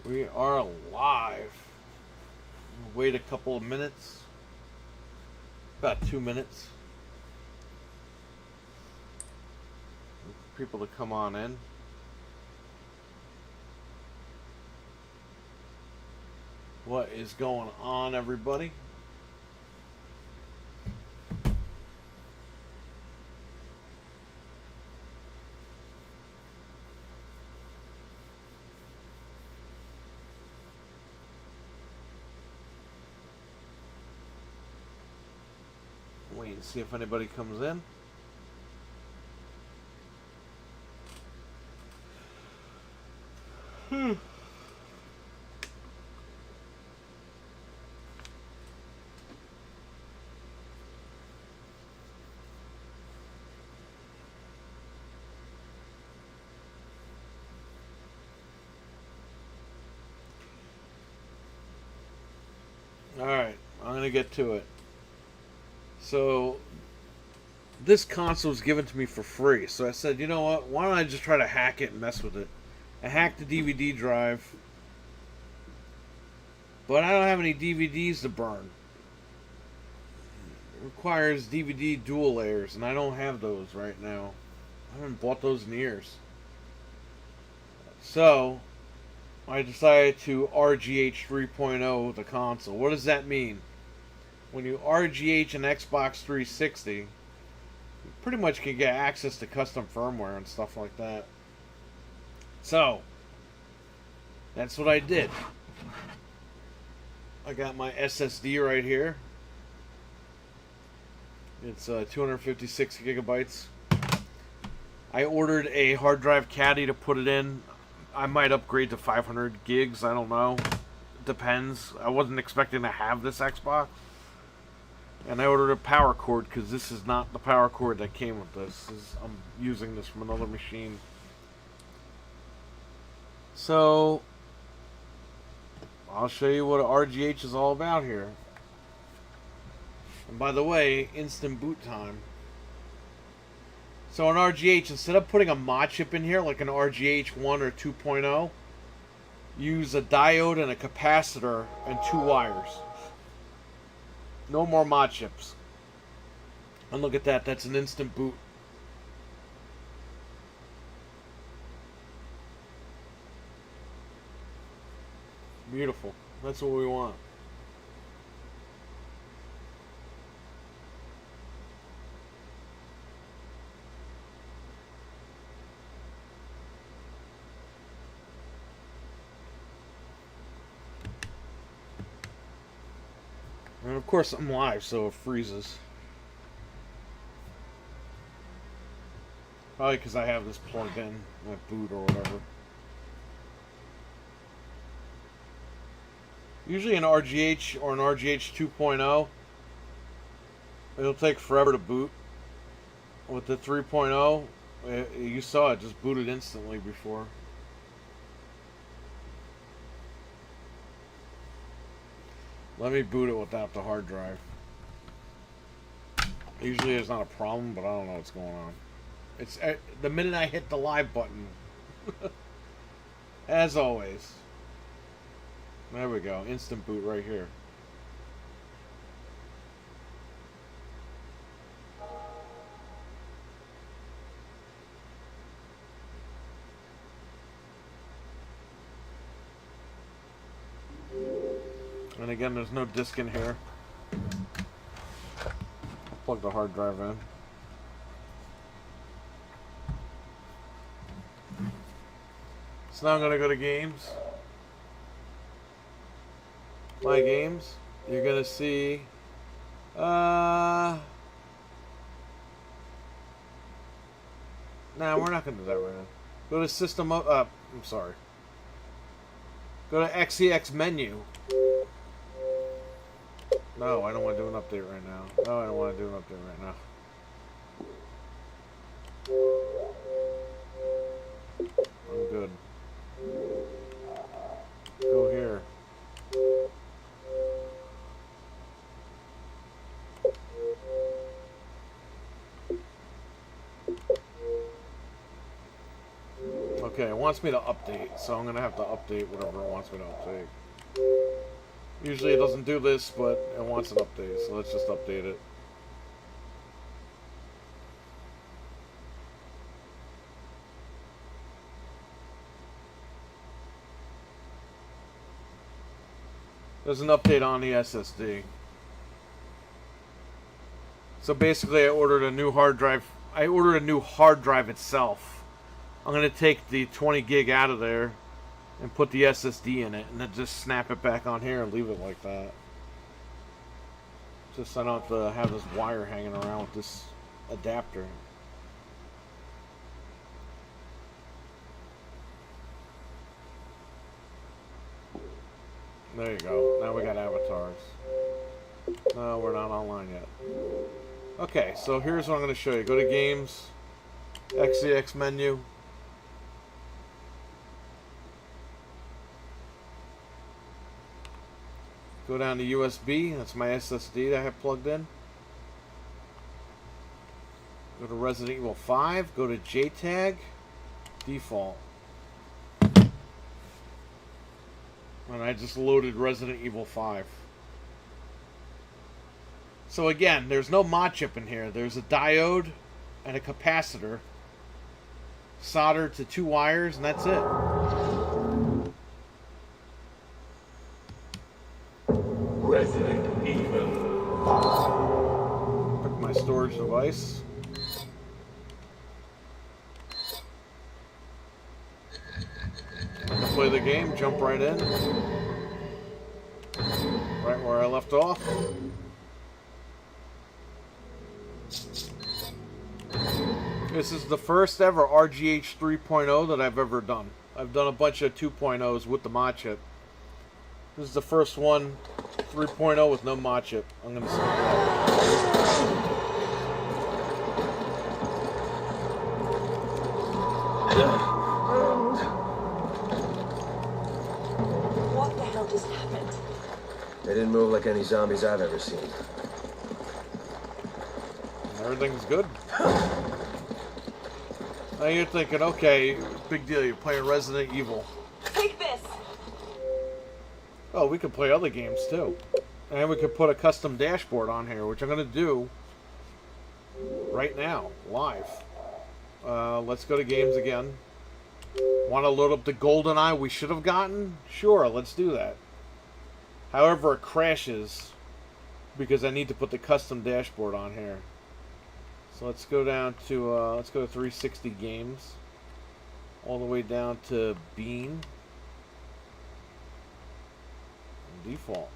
We are live. Wait a couple of minutes. About 2 minutes. For people to come on in. What is going on, everybody? Wait and see if anybody comes in. Alright, I'm going to get to it. So, this console was given to me for free. So I said, you know what? Why don't I just try to hack it and mess with it? I hacked the DVD drive. But I don't have any DVDs to burn. It requires DVD dual layers, and I don't have those right now. I haven't bought those in years. So, I decided to RGH 3.0 the console. What does that mean? When you RGH an Xbox 360, you pretty much can get access to custom firmware and stuff like that. So, that's what I did. I got my SSD right here. It's 256 gigabytes. I ordered a hard drive caddy to put it in. I might upgrade to 500 gigs. I don't know. Depends. I wasn't expecting to have this Xbox. And I ordered a power cord because this is not the power cord that came with this. I'm using this from another machine. So, I'll show you what RGH is all about here. And by the way, instant boot time. So on RGH, instead of putting a mod chip in here, like an RGH 1 or 2.0, use a diode and a capacitor and 2 wires. No more mod chips. And look at that, that's an instant boot. Beautiful. That's what we want. And of course I'm live, so it freezes. Probably because I have this plugged in, my boot or whatever. Usually an RGH or an RGH 2.0, it'll take forever to boot. With the 3.0, you saw it just booted instantly before. Let me boot it without the hard drive. Usually it's not a problem, but I don't know what's going on. It's the minute I hit the live button. As always. There we go. Instant boot right here. And again, there's no disc in here. Plug the hard drive in. So now I'm going to go to games. My games. You're going to see... Nah, we're not going to do that right now. Go to system... I'm sorry. Go to XEX menu. No, I don't want to do an update right now. No, I don't want to do an update right now. I'm good. Go here. Okay, it wants me to update, so I'm going to have to update whatever it wants me to update. Usually it doesn't do this, but it wants an update, so let's just update it. There's an update on the SSD. So basically I ordered a new hard drive. I ordered a new hard drive itself. I'm going to take the 20 gig out of there and put the SSD in it, and then just snap it back on here and leave it like that. Just so I don't have to have this wire hanging around with this adapter. There you go. Now we got avatars. No, we're not online yet. Okay, so here's what I'm going to show you. Go to Games, XEX menu. Go down to USB. That's my SSD that I have plugged in. Go to Resident Evil 5. Go to JTAG. Default. And I just loaded Resident Evil 5. So again, there's no mod chip in here. There's a diode and a capacitor soldered to 2 wires, and that's it. Resident Evil. Pick my storage device. I can play the game, jump right in. Right where I left off. This is the first ever RGH 3.0 that I've ever done. I've done a bunch of 2.0s with the mod chip. This is the first one, 3.0 with no mod chip. I'm going to skip What the hell just happened? They didn't move like any zombies I've ever seen. Everything's good. Now you're thinking, okay, big deal, you're playing Resident Evil. Take this! Oh, we could play other games too. And we could put a custom dashboard on here, which I'm going to do right now, live. Let's go to games again. Want to load up the GoldenEye we should have gotten? Sure, let's do that. However, it crashes because I need to put the custom dashboard on here. So let's go down to, let's go to 360 games. All the way down to Bean. And default.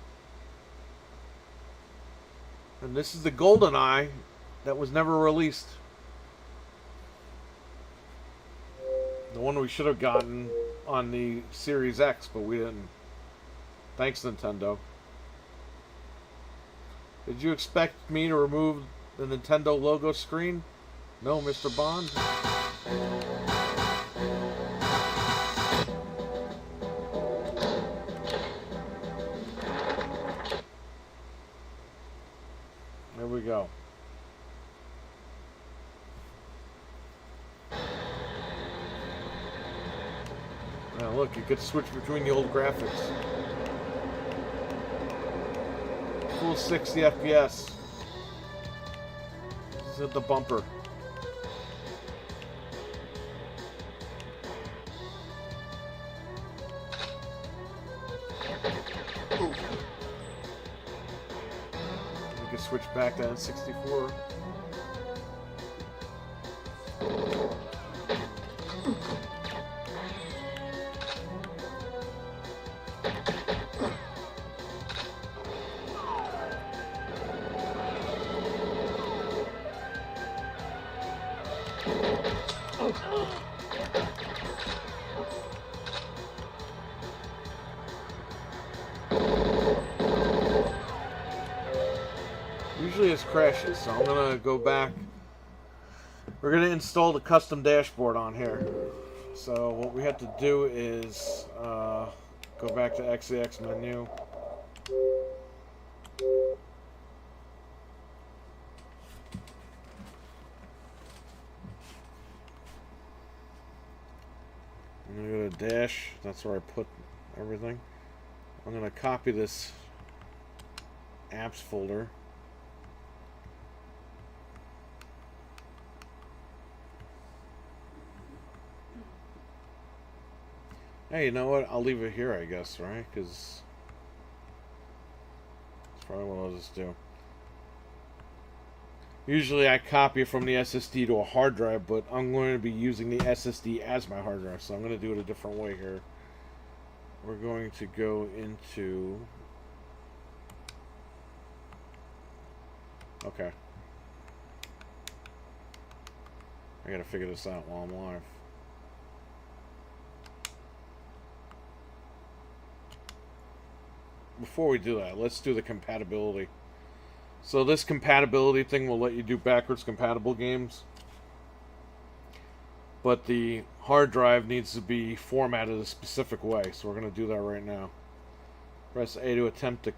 And this is the GoldenEye that was never released. The one we should have gotten on the Series X, but we didn't. Thanks, Nintendo. Did you expect me to remove the Nintendo logo screen? No, Mr. Bond. There we go. Now look, you could switch between the old graphics. Full 60 FPS. This is the bumper. We can switch back to N64. Usually this crashes, so I'm gonna go back. We're gonna install the custom dashboard on here. So what we have to do is go back to XEX menu. I'm gonna go to dash. That's where I put everything. I'm gonna copy this apps folder. Hey, you know what? I'll leave it here, I guess, right? Because that's probably what I'll just do. Usually I copy from the SSD to a hard drive, but I'm going to be using the SSD as my hard drive, so I'm going to do it a different way here. We're going to go into... Okay. I got to figure this out while I'm live. Before we do that, let's do the compatibility. So this compatibility thing will let you do backwards compatible games. But the hard drive needs to be formatted a specific way. So we're going to do that right now. Press A to attempt to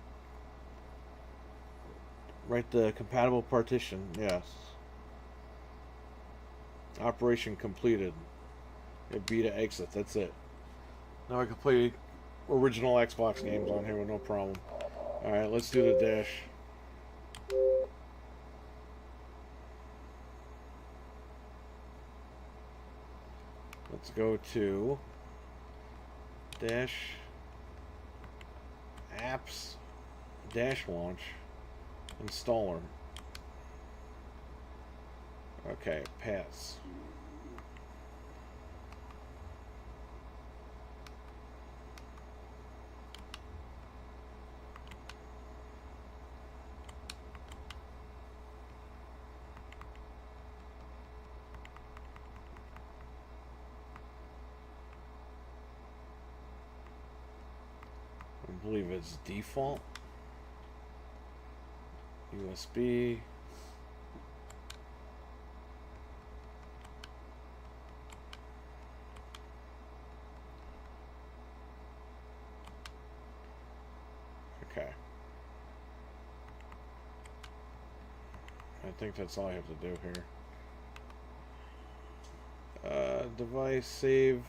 write the compatible partition. Yes. Operation completed. Hit B to exit. That's it. Now I can play original Xbox games on here with no problem. Alright, let's do the dash. Let's go to dash apps dash launch installer. Okay, pass. I believe it's default. USB. Okay. I think that's all I have to do here. Device save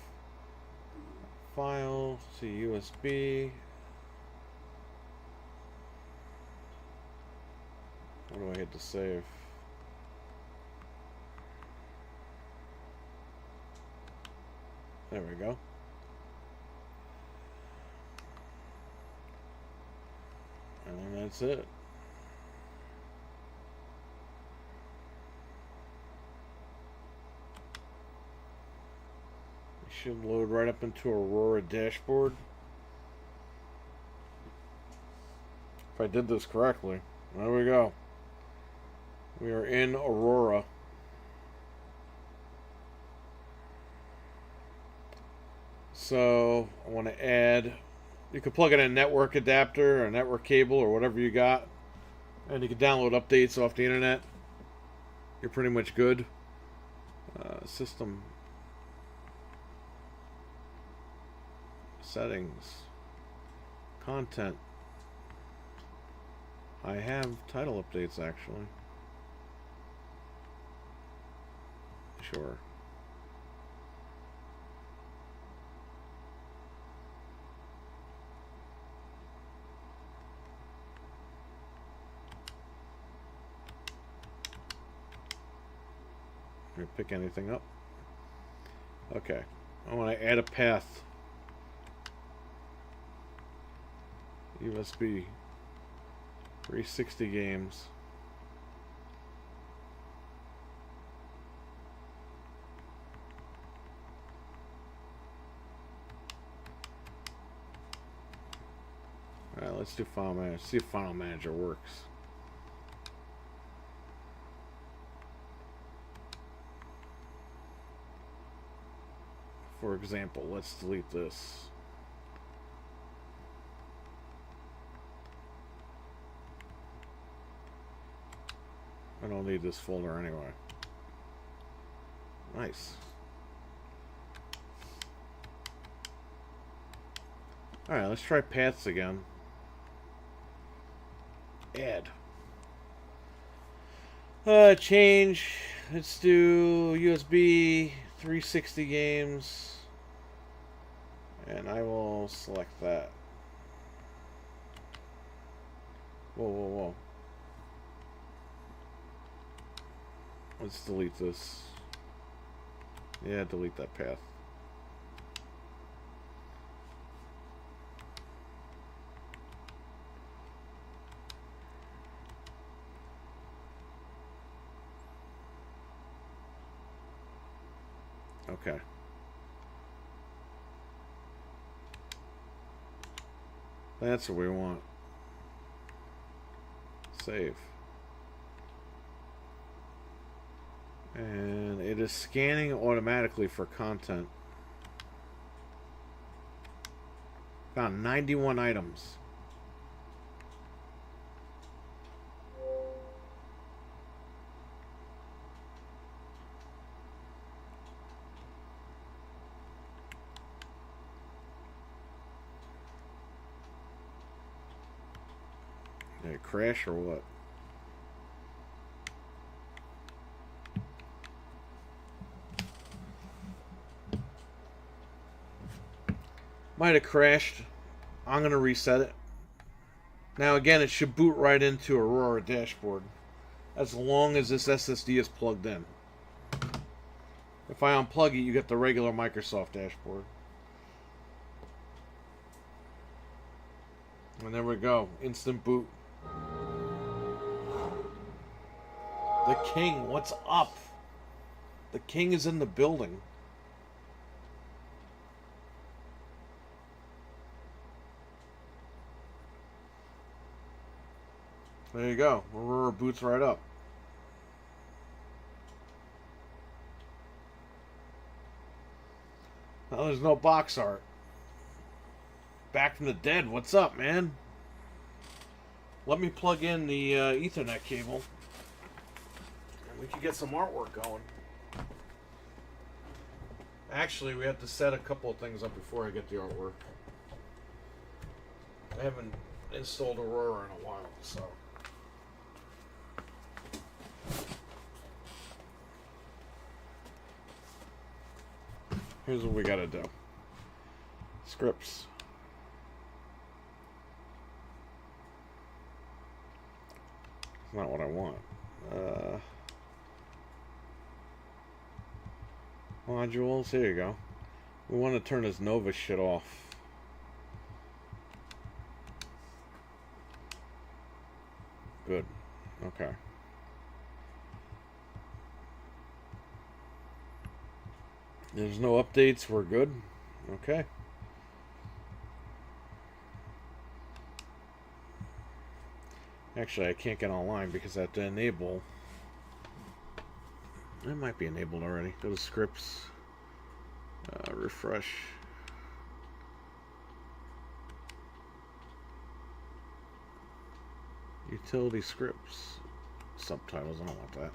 file to USB. What do I hit to save? There we go. And then that's it. It should load right up into Aurora dashboard. If I did this correctly. There we go. We are in Aurora. So I want to add, you can plug in a network adapter or a network cable or whatever you got, and you can download updates off the internet. You're pretty much good. System settings, content. I have title updates actually. Sure. Can I pick anything up? Okay. I want to add a path. USB 360 games. Alright, let's do File Manager. See if File Manager works. For example, let's delete this. I don't need this folder anyway. Nice. Alright, let's try paths again. Add. Change. Let's do USB 360 games. And I will select that. Whoa, whoa, whoa. Let's delete this. Yeah, delete that path. Okay. That's what we want. Save. And it is scanning automatically for content. Found 91 items. Did it crash or what? Might have crashed. I'm going to reset it. Now again, it should boot right into Aurora dashboard as long as this SSD is plugged in. If I unplug it, you get the regular Microsoft dashboard. And there we go. Instant boot. The king, what's up? The king is in the building. There you go. Aurora boots right up. Now there's no box art. Back from the dead. What's up, man? Let me plug in the Ethernet cable. And we can get some artwork going. Actually, we have to set a couple of things up before I get the artwork. I haven't installed Aurora in a while, so... Here's what we gotta do. Scripts. It's not what I want. Modules, here you go. We want to turn this Nova shit off. Good. Okay. There's no updates, we're good. Okay. Actually, I can't get online because I have to enable. It might be enabled already. Go to scripts. Refresh. Utility scripts. Subtitles, I don't want that.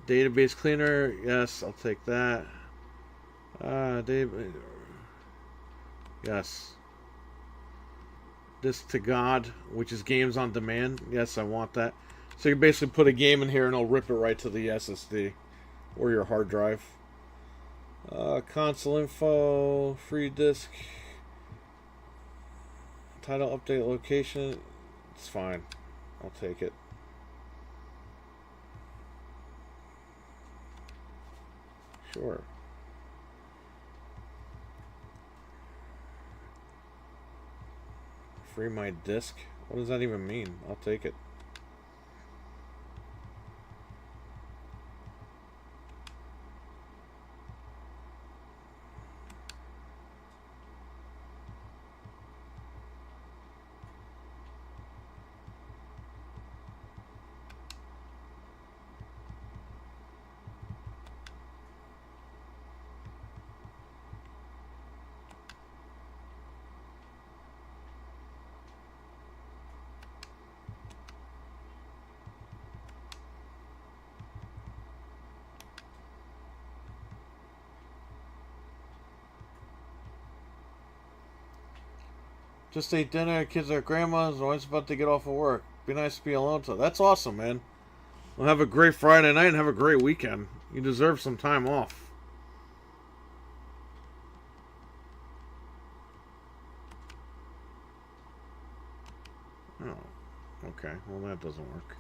Database cleaner, yes, I'll take that. Yes. This to God, which is games on demand. Yes, I want that. So you basically put a game in here and it'll rip it right to the SSD or your hard drive. Console info, free disk, title, update, location. It's fine. I'll take it. Sure. Free my disk? What does that even mean? I'll take it. Just ate dinner, kids are at grandma's, always about to get off of work. Be nice to be alone. So that's awesome, man. Well, have a great Friday night and have a great weekend. You deserve some time off. okay. Well, that doesn't work.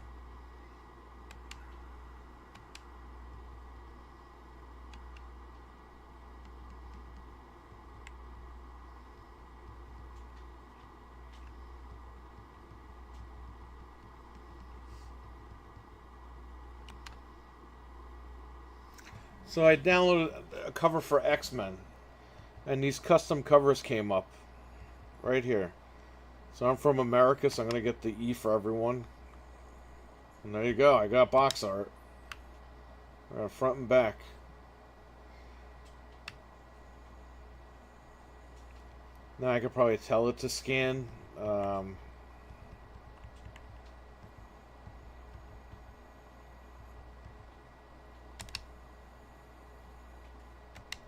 So I downloaded a cover for X-Men, and these custom covers came up right here. So I'm from America, so I'm gonna get the E for everyone. And there you go. I got box art, front and back. Now I could probably tell it to scan.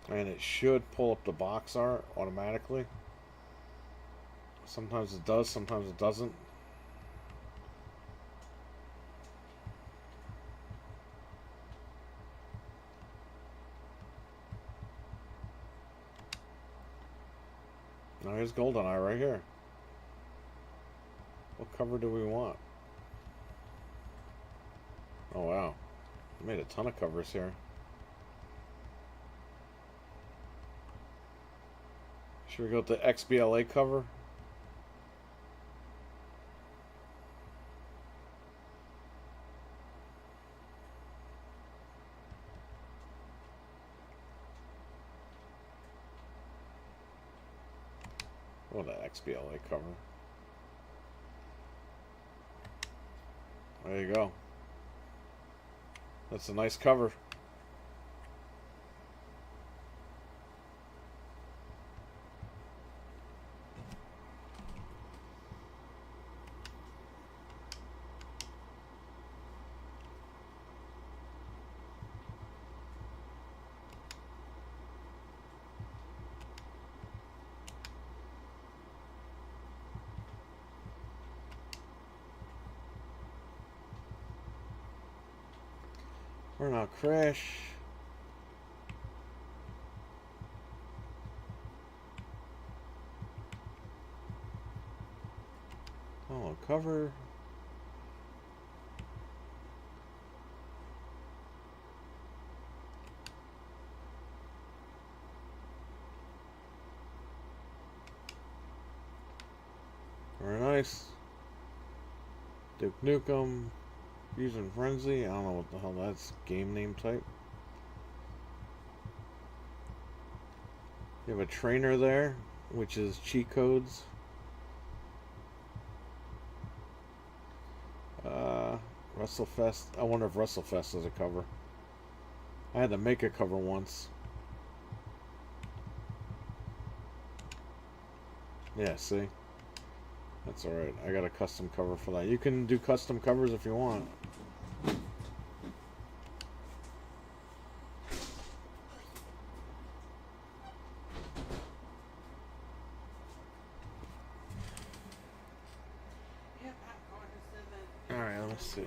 And it should pull up the box art automatically. Sometimes it does, sometimes it doesn't. Now here's GoldenEye right here. What cover do we want? Oh wow. I made a ton of covers here. Should we go with the XBLA cover? Oh, that XBLA cover. There you go. That's a nice cover. We're not crash. Oh, cover. Very nice. Duke Nukem. Fusion Frenzy. I don't know what the hell that's. Game name type. You have a trainer there, which is cheat codes. WrestleFest. I wonder if WrestleFest is a cover. I had to make a cover once. Yeah, see? That's alright. I got a custom cover for that. You can do custom covers if you want. Alright, let's see.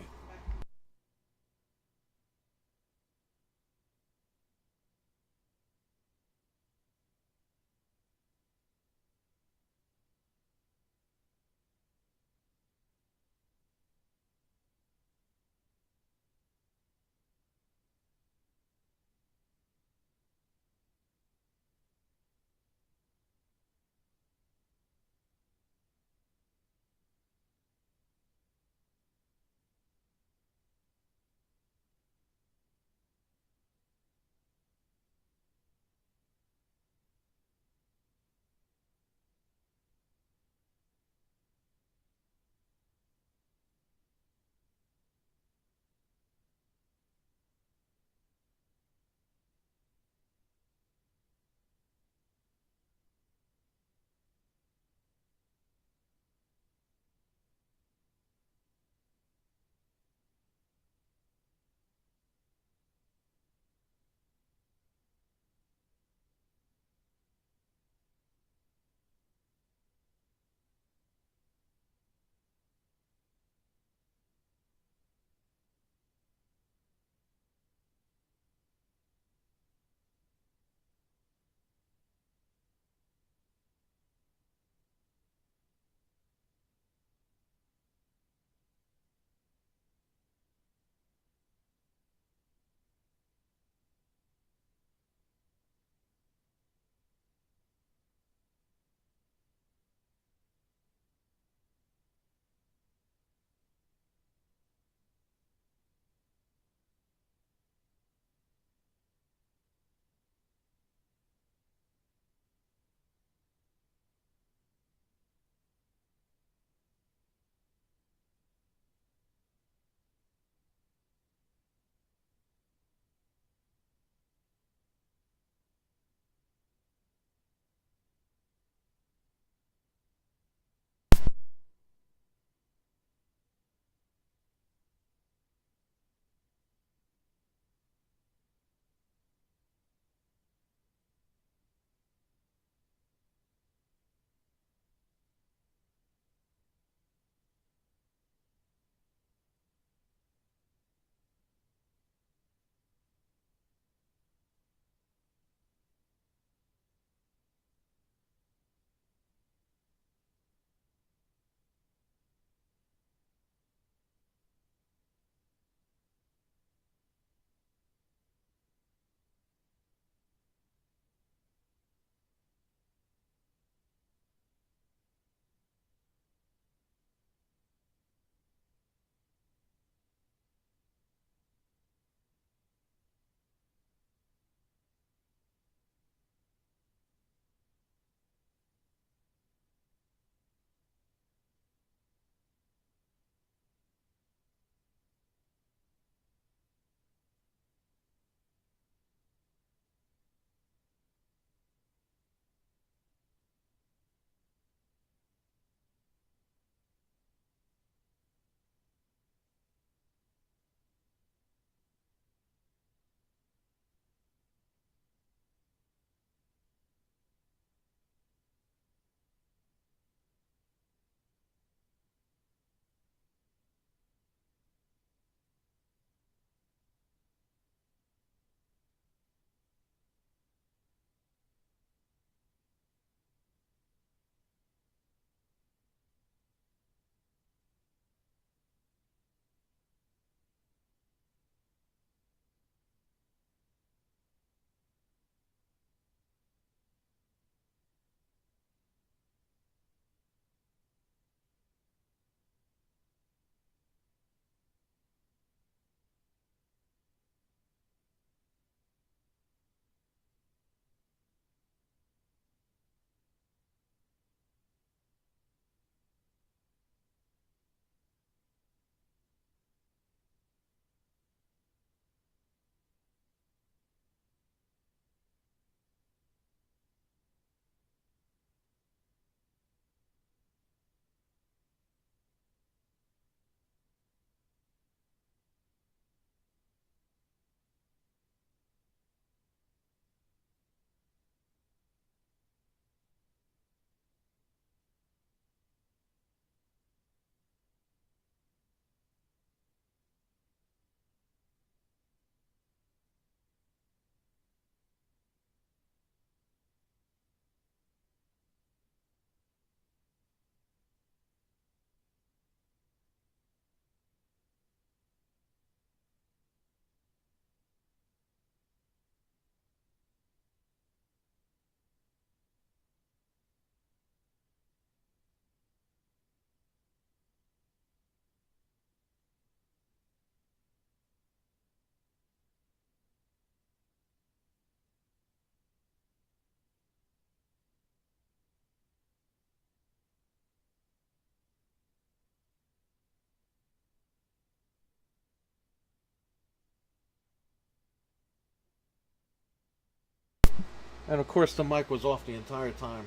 And of course the mic was off the entire time.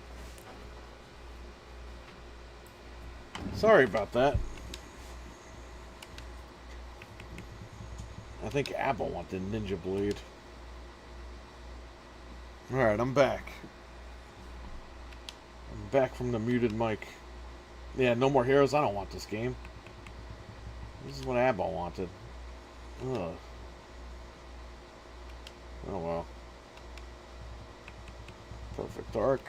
Sorry about that. I think Apple wanted Ninja Blade. Alright, I'm back. I'm back from the muted mic. Yeah, no more heroes. I don't want this game. This is what Abba wanted. Ugh. Oh well. Perfect Dark.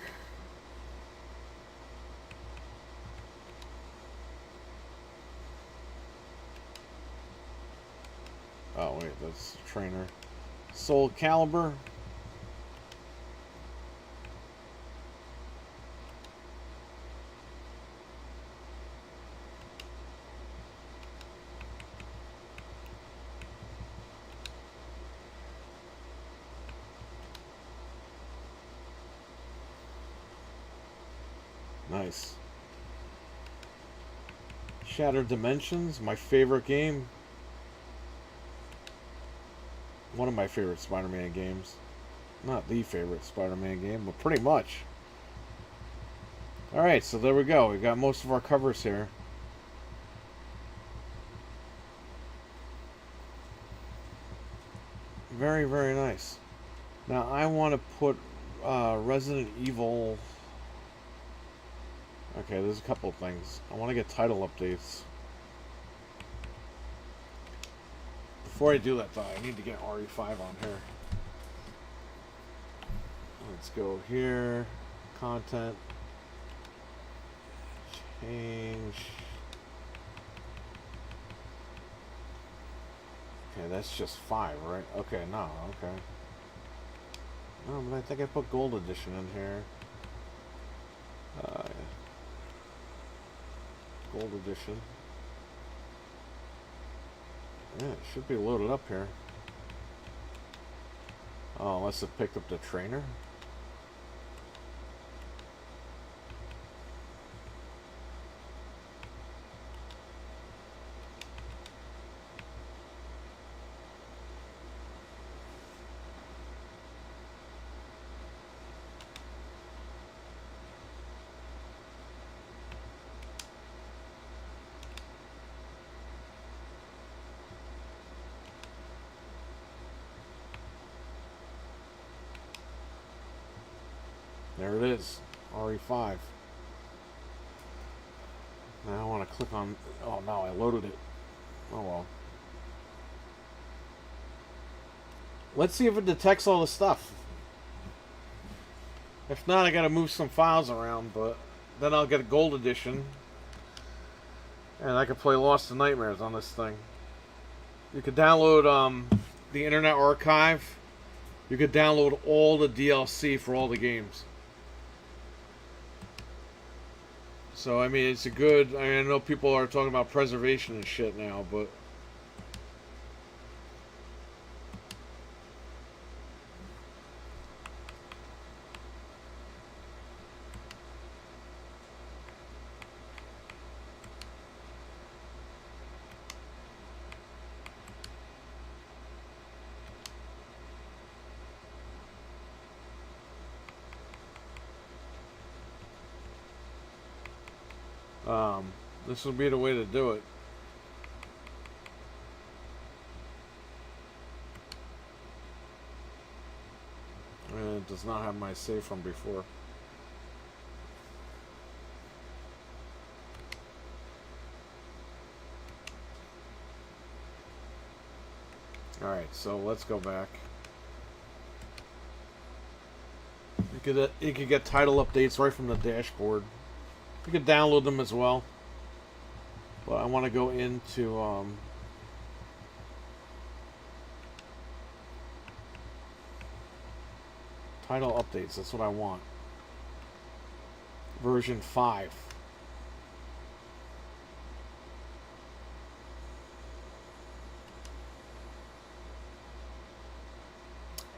Oh wait, that's Trainer. Soul Calibur. Nice. Shattered Dimensions, my favorite game. One of my favorite Spider-Man games. Not the favorite Spider-Man game, but pretty much. Alright, so there we go. We got most of our covers here. Very, very nice. Now I want to put Resident Evil... Okay, there's a couple of things. I want to get title updates. Before I do that, though, I need to get RE5 on here. Let's go here. Content. Change. Okay, that's just 5, right? Okay, no, okay. No, but I think I put Gold Edition in here. Gold Edition. Yeah, it should be loaded up here. Oh, unless it picked up the Trainer. There it is, RE5. Now I want to click on... Oh no, I loaded it. Oh well. Let's see if it detects all the stuff. If not, I gotta move some files around, but then I'll get a Gold Edition. And I can play Lost in Nightmares on this thing. You could download the Internet Archive. You could download all the DLC for all the games. So, I mean, it's a good... I know people are talking about preservation and shit now, but... this will be the way to do it. And it does not have my save from before. Alright, so let's go back. You could get title updates right from the dashboard. You could download them as well. But I want to go into title updates. That's what I want. Version 5.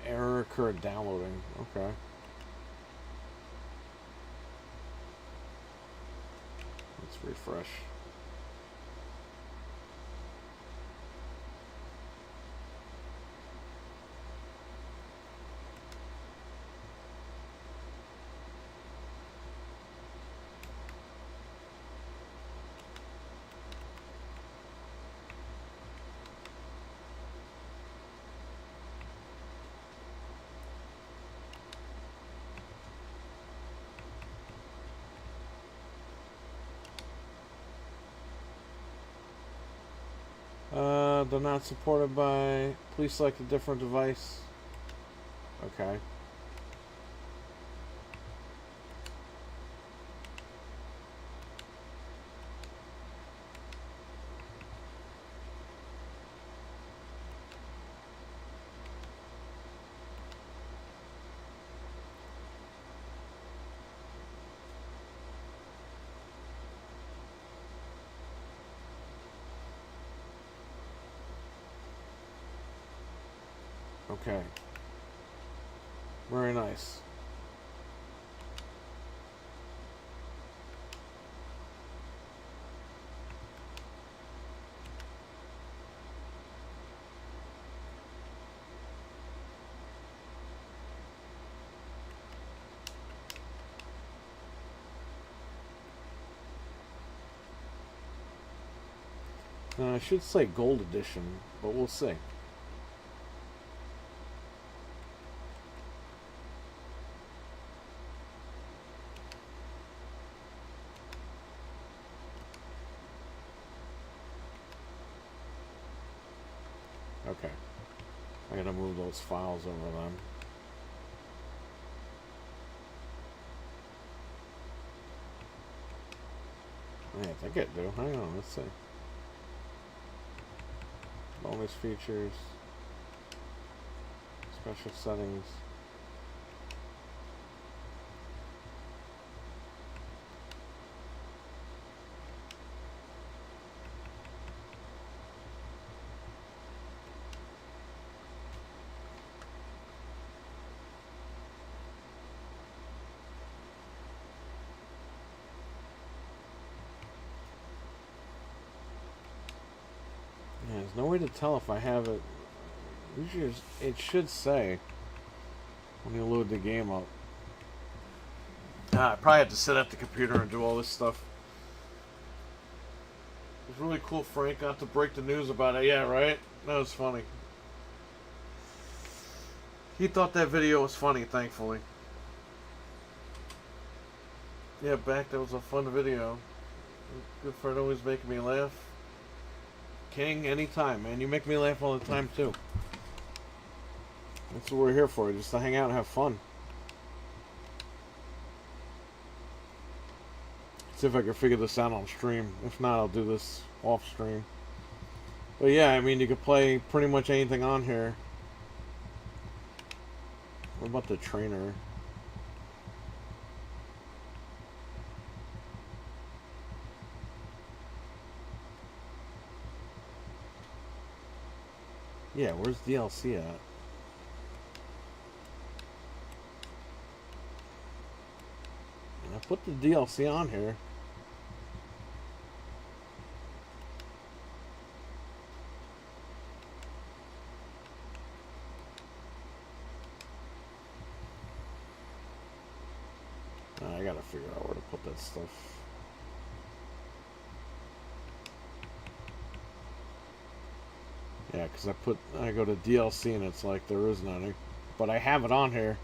Error occurred downloading. Okay. Let's refresh. They're not supported by. Please select a different device. Okay. Okay. Very nice. I should say gold edition, but we'll see. Okay. I gotta move those files over them. Yeah, I think it do. Hang on, let's see. Bonus features. Special settings. Yeah, there's no way to tell if I have it. Usually it should say when you load the game up. I probably have to sit at the computer and do all this stuff. It's really cool Frank got to break the news about it. Yeah, right? That was funny. He thought that video was funny, thankfully. Yeah, back, that was a fun video. Good friend always making me laugh. King, anytime, man. You make me laugh all the time, too. That's what we're here for, just to hang out and have fun. See if I can figure this out on stream. If not, I'll do this off stream. But yeah, I mean, you can play pretty much anything on here. What about the trainer? Yeah, where's DLC at? And I put the DLC on here. I gotta figure out where to put that stuff. Yeah, because I go to DLC and it's like there isn't any. But I have it on here.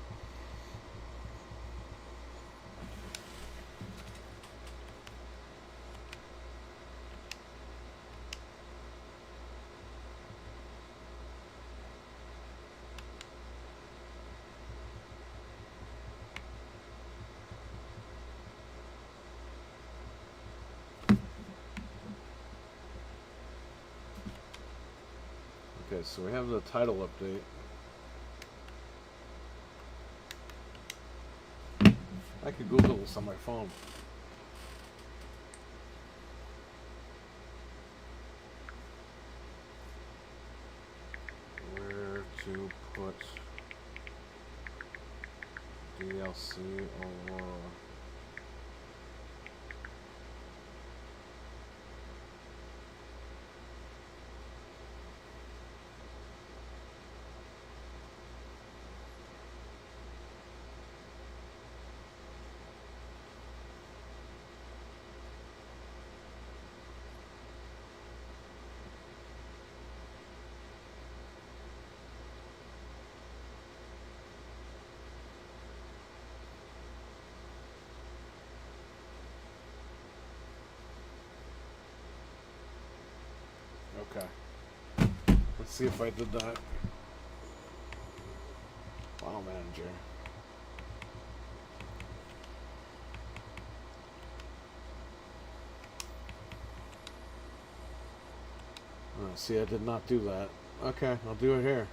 Okay, so we have the title update. I could Google this on my phone. Where to put DLC or... Okay. see if I did that. File manager. See, I did not do that. Okay, I'll do it here.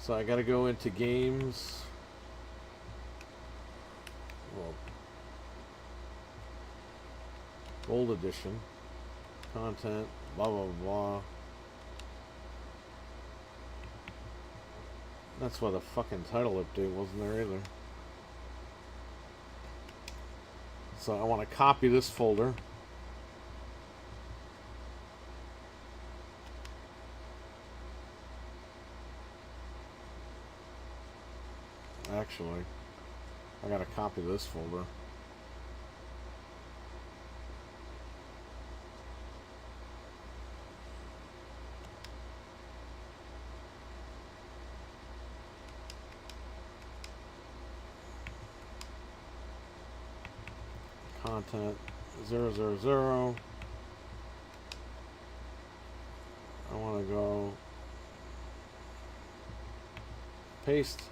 So I gotta go into games. Well, Gold Edition. Content. Blah, blah, blah. That's why the fucking title update wasn't there either. So I want to copy this folder. Actually, I gotta copy this folder. Content 000. I want to go paste.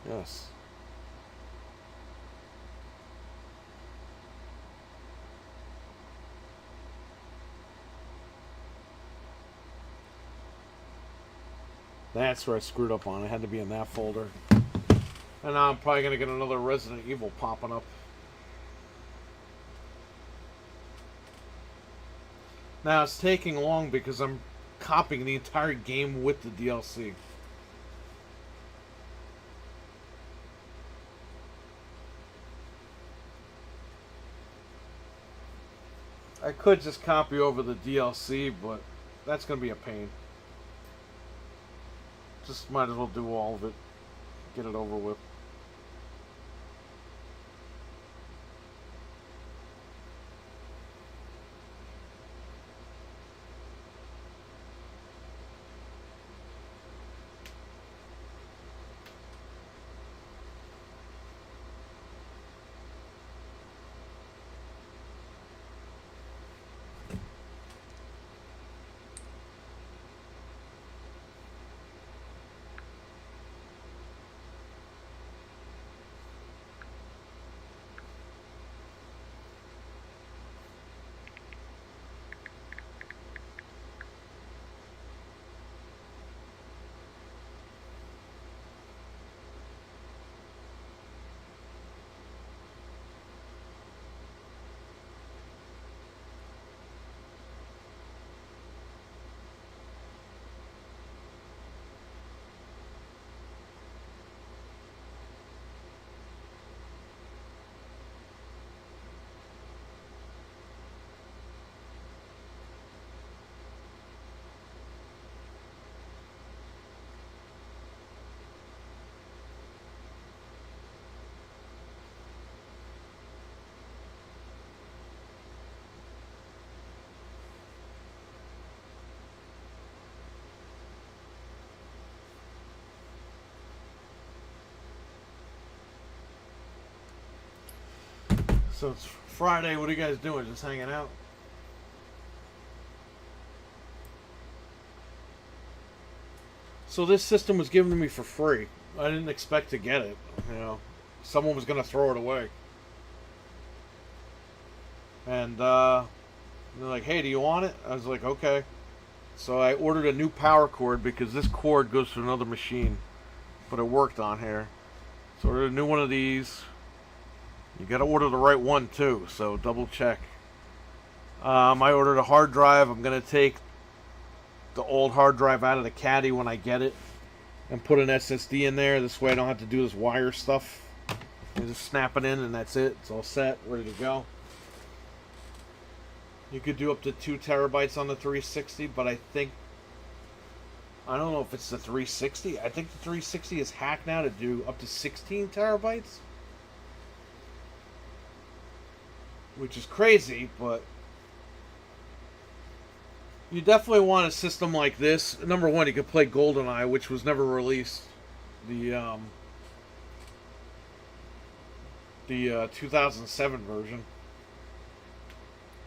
Yes. That's where I screwed up on. It had to be in that folder. And now I'm probably going to get another Resident Evil popping up. Now it's taking long because I'm copying the entire game with the DLC. I could just copy over the DLC, but that's going to be a pain. Just might as well do all of it. Get it over with. So it's Friday. What are you guys doing? Just hanging out? So this system was given to me for free. I didn't expect to get it. You know, someone was going to throw it away. And they're like, hey, do you want it? I was like, okay. So I ordered a new power cord because this cord goes to another machine. But it worked on here. So I ordered a new one of these. You got to order the right one too, so double check. I ordered a hard drive. I'm going to take the old hard drive out of the caddy when I get it and put an SSD in there. This way I don't have to do this wire stuff. You just snap it in and that's it. It's all set, ready to go. You could do up to 2 terabytes on the 360, but I don't know if it's the 360. I think the 360 is hacked now to do up to 16 terabytes. Which is crazy, but you definitely want a system like this. Number one, you could play GoldenEye, which was never released. The 2007 version.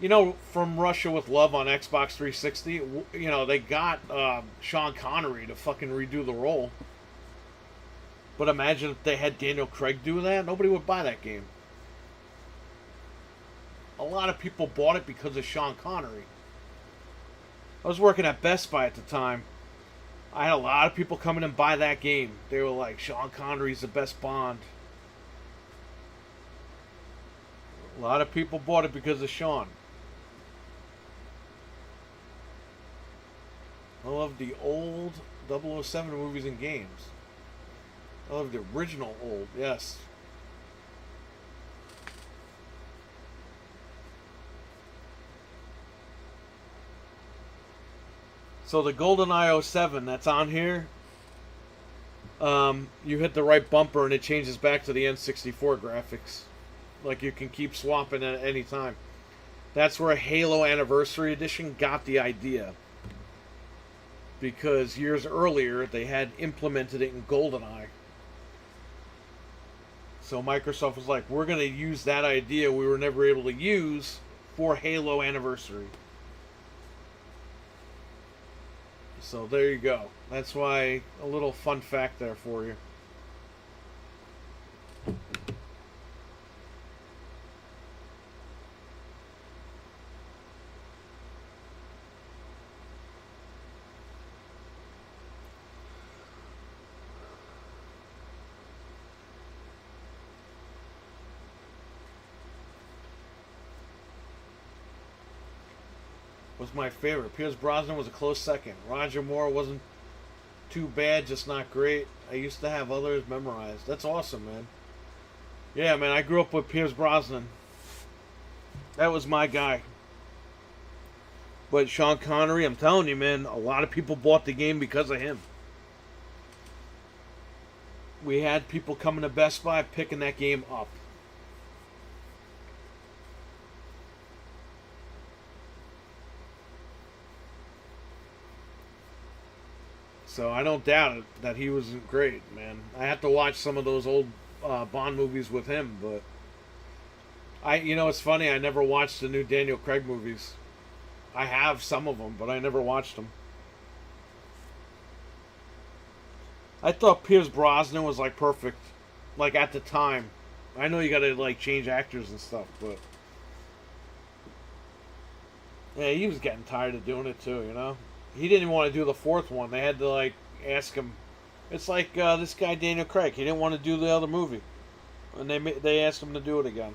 You know, from Russia with Love on Xbox 360, you know, they got Sean Connery to fucking redo the role. But imagine if they had Daniel Craig do that, nobody would buy that game. A lot of people bought it because of Sean Connery. I was working at Best Buy at the time. I had a lot of people come in and buy that game. They were like, Sean Connery's the best Bond. A lot of people bought it because of Sean. I love the old 007 movies and games. I love the original old, yes. So the GoldenEye 07 that's on here, you hit the right bumper and it changes back to the N64 graphics. Like you can keep swapping at any time. That's where Halo Anniversary Edition got the idea. Because years earlier they had implemented it in GoldenEye. So Microsoft was like, we're going to use that idea we were never able to use for Halo Anniversary. So there you go. That's why a little fun fact there for you. Was my favorite. Pierce Brosnan was a close second. Roger Moore wasn't too bad, just not great. I used to have others memorized. That's awesome, man. Yeah, man, I grew up with Pierce Brosnan. That was my guy. But Sean Connery, I'm telling you, man, a lot of people bought the game because of him. We had people coming to Best Buy picking that game up. So I don't doubt it that he wasn't great, man. I have to watch some of those old Bond movies with him, but you know, it's funny. I never watched the new Daniel Craig movies. I have some of them, but I never watched them. I thought Pierce Brosnan was like perfect, like at the time. I know you got to like change actors and stuff, but yeah, he was getting tired of doing it too, you know. He didn't even want to do the fourth one. They had to like ask him. It's like this guy Daniel Craig. He didn't want to do the other movie, and they asked him to do it again.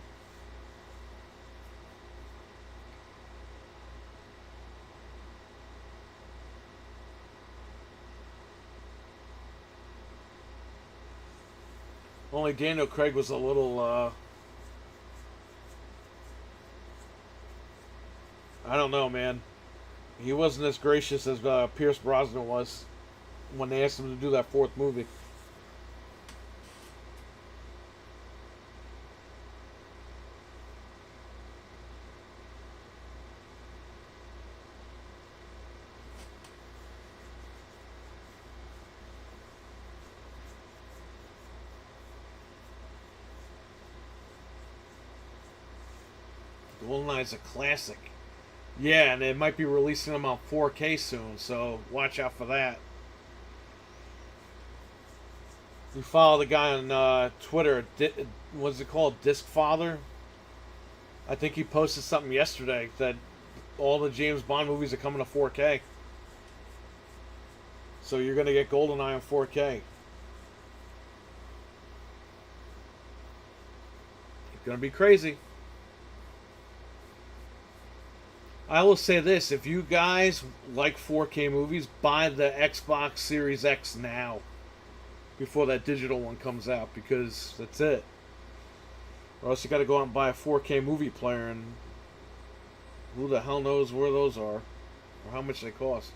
Only Daniel Craig was a little. I don't know, man. He wasn't as gracious as Pierce Brosnan was when they asked him to do that fourth movie. GoldenEye's a classic. Yeah, and they might be releasing them on 4K soon, so watch out for that. You follow the guy on Twitter, what's it called, Disc Father? I think he posted something yesterday that all the James Bond movies are coming to 4K. So you're going to get GoldenEye on 4K. It's going to be crazy. I will say this, if you guys like 4K movies, buy the Xbox Series X now. Before that digital one comes out, because that's it. Or else you got to go out and buy a 4K movie player, and who the hell knows where those are, or how much they cost.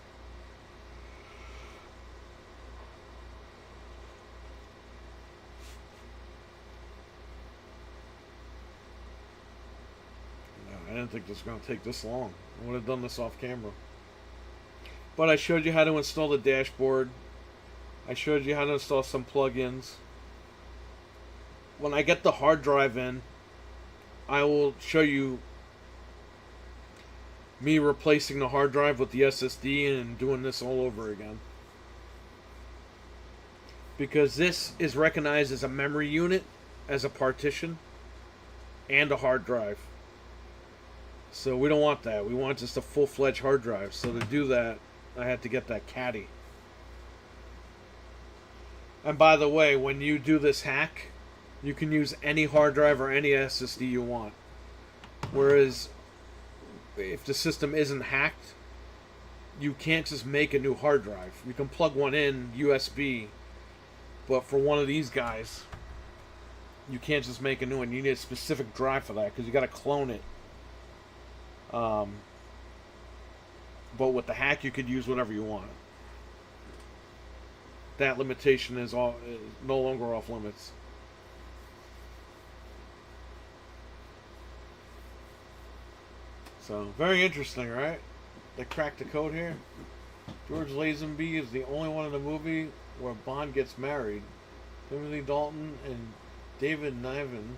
I didn't think this was going to take this long. I would have done this off camera. But I showed you how to install the dashboard. I showed you how to install some plugins. When I get the hard drive in, I will show you me replacing the hard drive with the SSD and doing this all over again. Because this is recognized as a memory unit, as a partition, and a hard drive. So we don't want that. We want just a full-fledged hard drive. So to do that, I had to get that caddy. And by the way, when you do this hack, you can use any hard drive or any SSD you want. Whereas, if the system isn't hacked, you can't just make a new hard drive. You can plug one in, USB, but for one of these guys, you can't just make a new one. You need a specific drive for that, because you got to clone it. But with the hack, you could use whatever you want. That limitation is no longer off limits. So, very interesting, right? They cracked the code here. George Lazenby is the only one in the movie where Bond gets married. Timothy Dalton and David Niven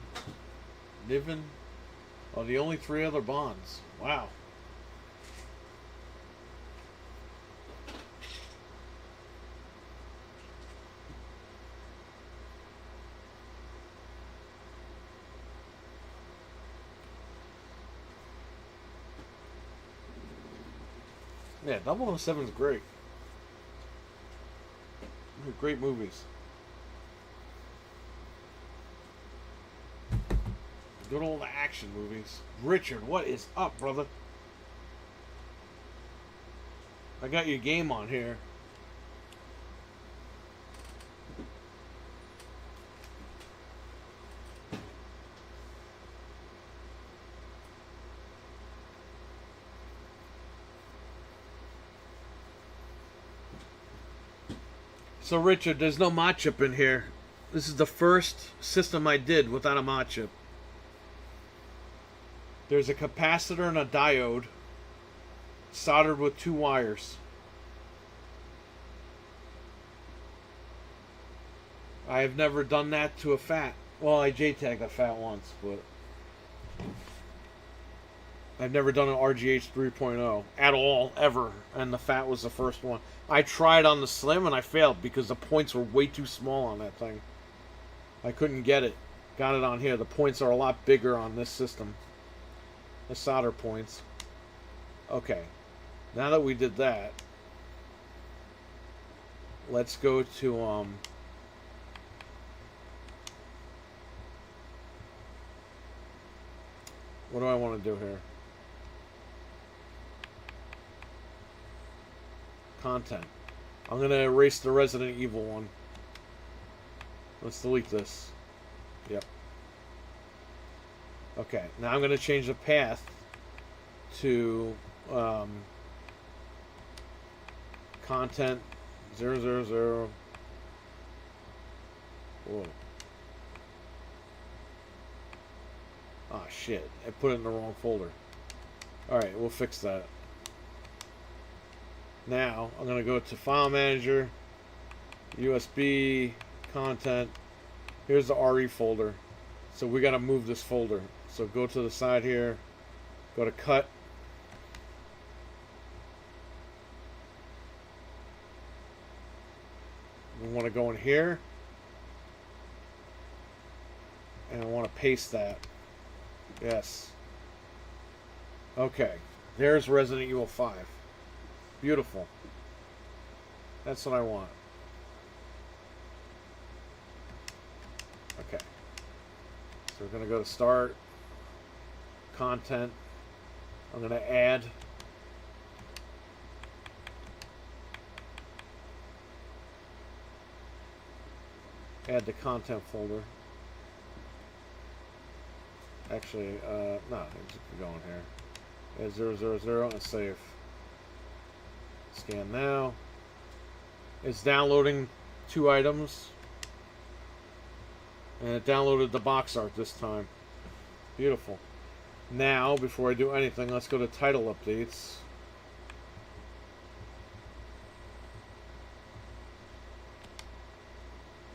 are the only 3 other Bonds. Wow. Yeah, 007 is great. They're great movies. Good old action movies. Richard, what is up, brother? I got your game on here. So Richard, there's no mod chip in here. This is the first system I did without a mod chip. There's a capacitor and a diode soldered with 2 wires. I have never done that to a FAT. Well, I JTAG'd a FAT once, but I've never done an RGH 3.0 at all, ever. And the FAT was the first one. I tried on the Slim and I failed because the points were way too small on that thing. I couldn't get it. Got it on here. The points are a lot bigger on this system. The solder points. Okay. Now that we did that, let's go to what do I want to do here? Content. I'm going to erase the Resident Evil one. Let's delete this. Yep. Okay, now I'm going to change the path to content 000. Whoa. Ah, shit. I put it in the wrong folder. Alright, we'll fix that. Now, I'm going to go to File Manager, USB, Content. Here's the RE folder. So we got to move this folder. So go to the side here, go to Cut. We want to go in here. And I want to paste that. Yes. Okay. There's Resident Evil 5. Beautiful. That's what I want. Okay. So we're going to go to Start. Content. I'm going to add. Add the content folder. Actually, no, just go in here. Add 000 and save. Scan now. It's downloading 2 items. And it downloaded the box art this time. Beautiful. Now, before I do anything, let's go to title updates.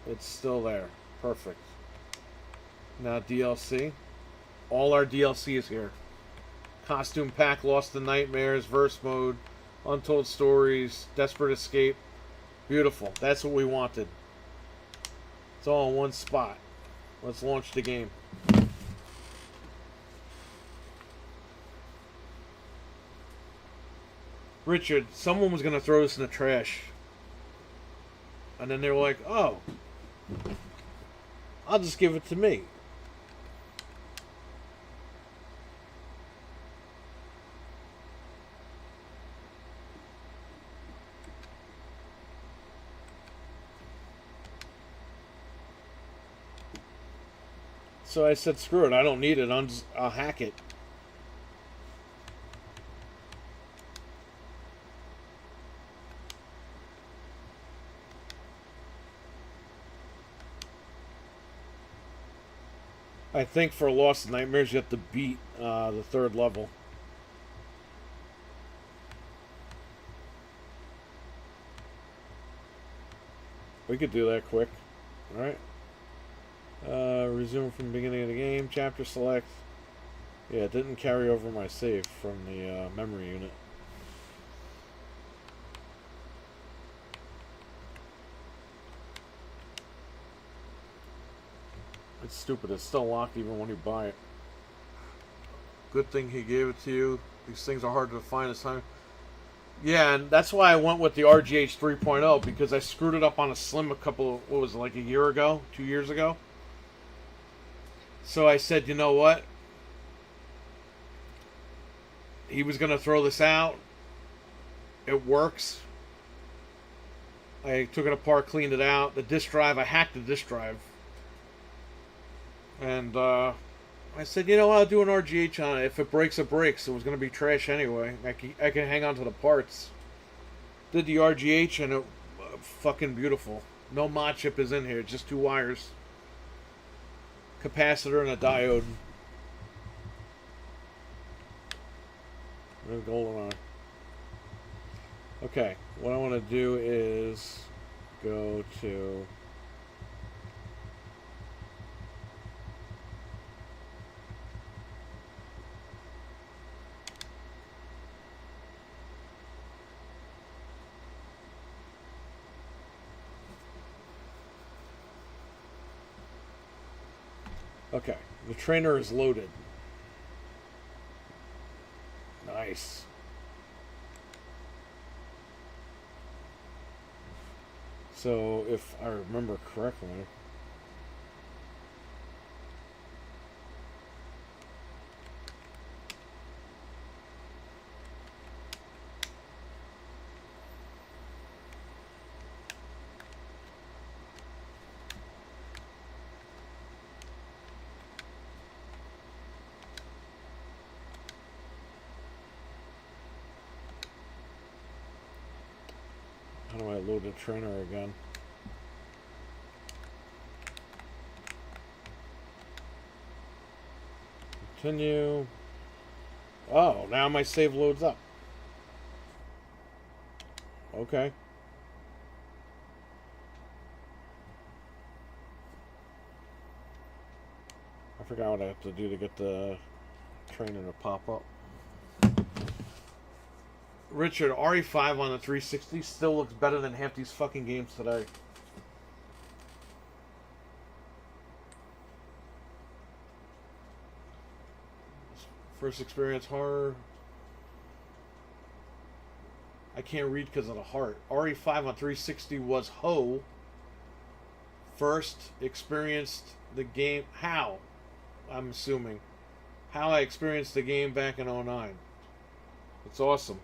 It's still there. Perfect. Now DLC. All our DLC is here. Costume Pack, Lost in Nightmares, Verse Mode, Untold Stories, Desperate Escape. Beautiful. That's what we wanted. It's all in one spot. Let's launch the game. Richard, someone was going to throw this in the trash. And then they were like, oh, I'll just give it to me. So I said, screw it, I don't need it, I'll hack it. I think for Lost in Nightmares, you have to beat the 3rd level. We could do that quick. Alright. Resume from the beginning of the game. Chapter select. Yeah, it didn't carry over my save from the memory unit. It's stupid. It's still locked even when you buy it. Good thing he gave it to you. These things are hard to find this time. Yeah, and that's why I went with the RGH 3.0, because I screwed it up on a Slim a couple of, what was it, like a year ago? 2 years ago? So I said, you know what? He was going to throw this out. It works. I took it apart, cleaned it out. The disk drive, I hacked the disk drive. And I said, you know what, I'll do an RGH on it. If it breaks, it breaks. It was going to be trash anyway. I can hang on to the parts. Did the RGH and it fucking beautiful. No mod chip is in here, just 2 wires. Capacitor and a diode. There's GoldenEye. Okay, what I want to do is go to... Okay, the trainer is loaded. Nice. So, if I remember correctly... How do I load the trainer again? Continue. Oh, now my save loads up. Okay. I forgot what I have to do to get the trainer to pop up. Richard, RE5 on the 360 still looks better than half these fucking games today. First experience horror. I can't read because of the heart. RE5 on 360 was Ho. First experienced the game. How? I'm assuming. How I experienced the game back in 09. It's awesome.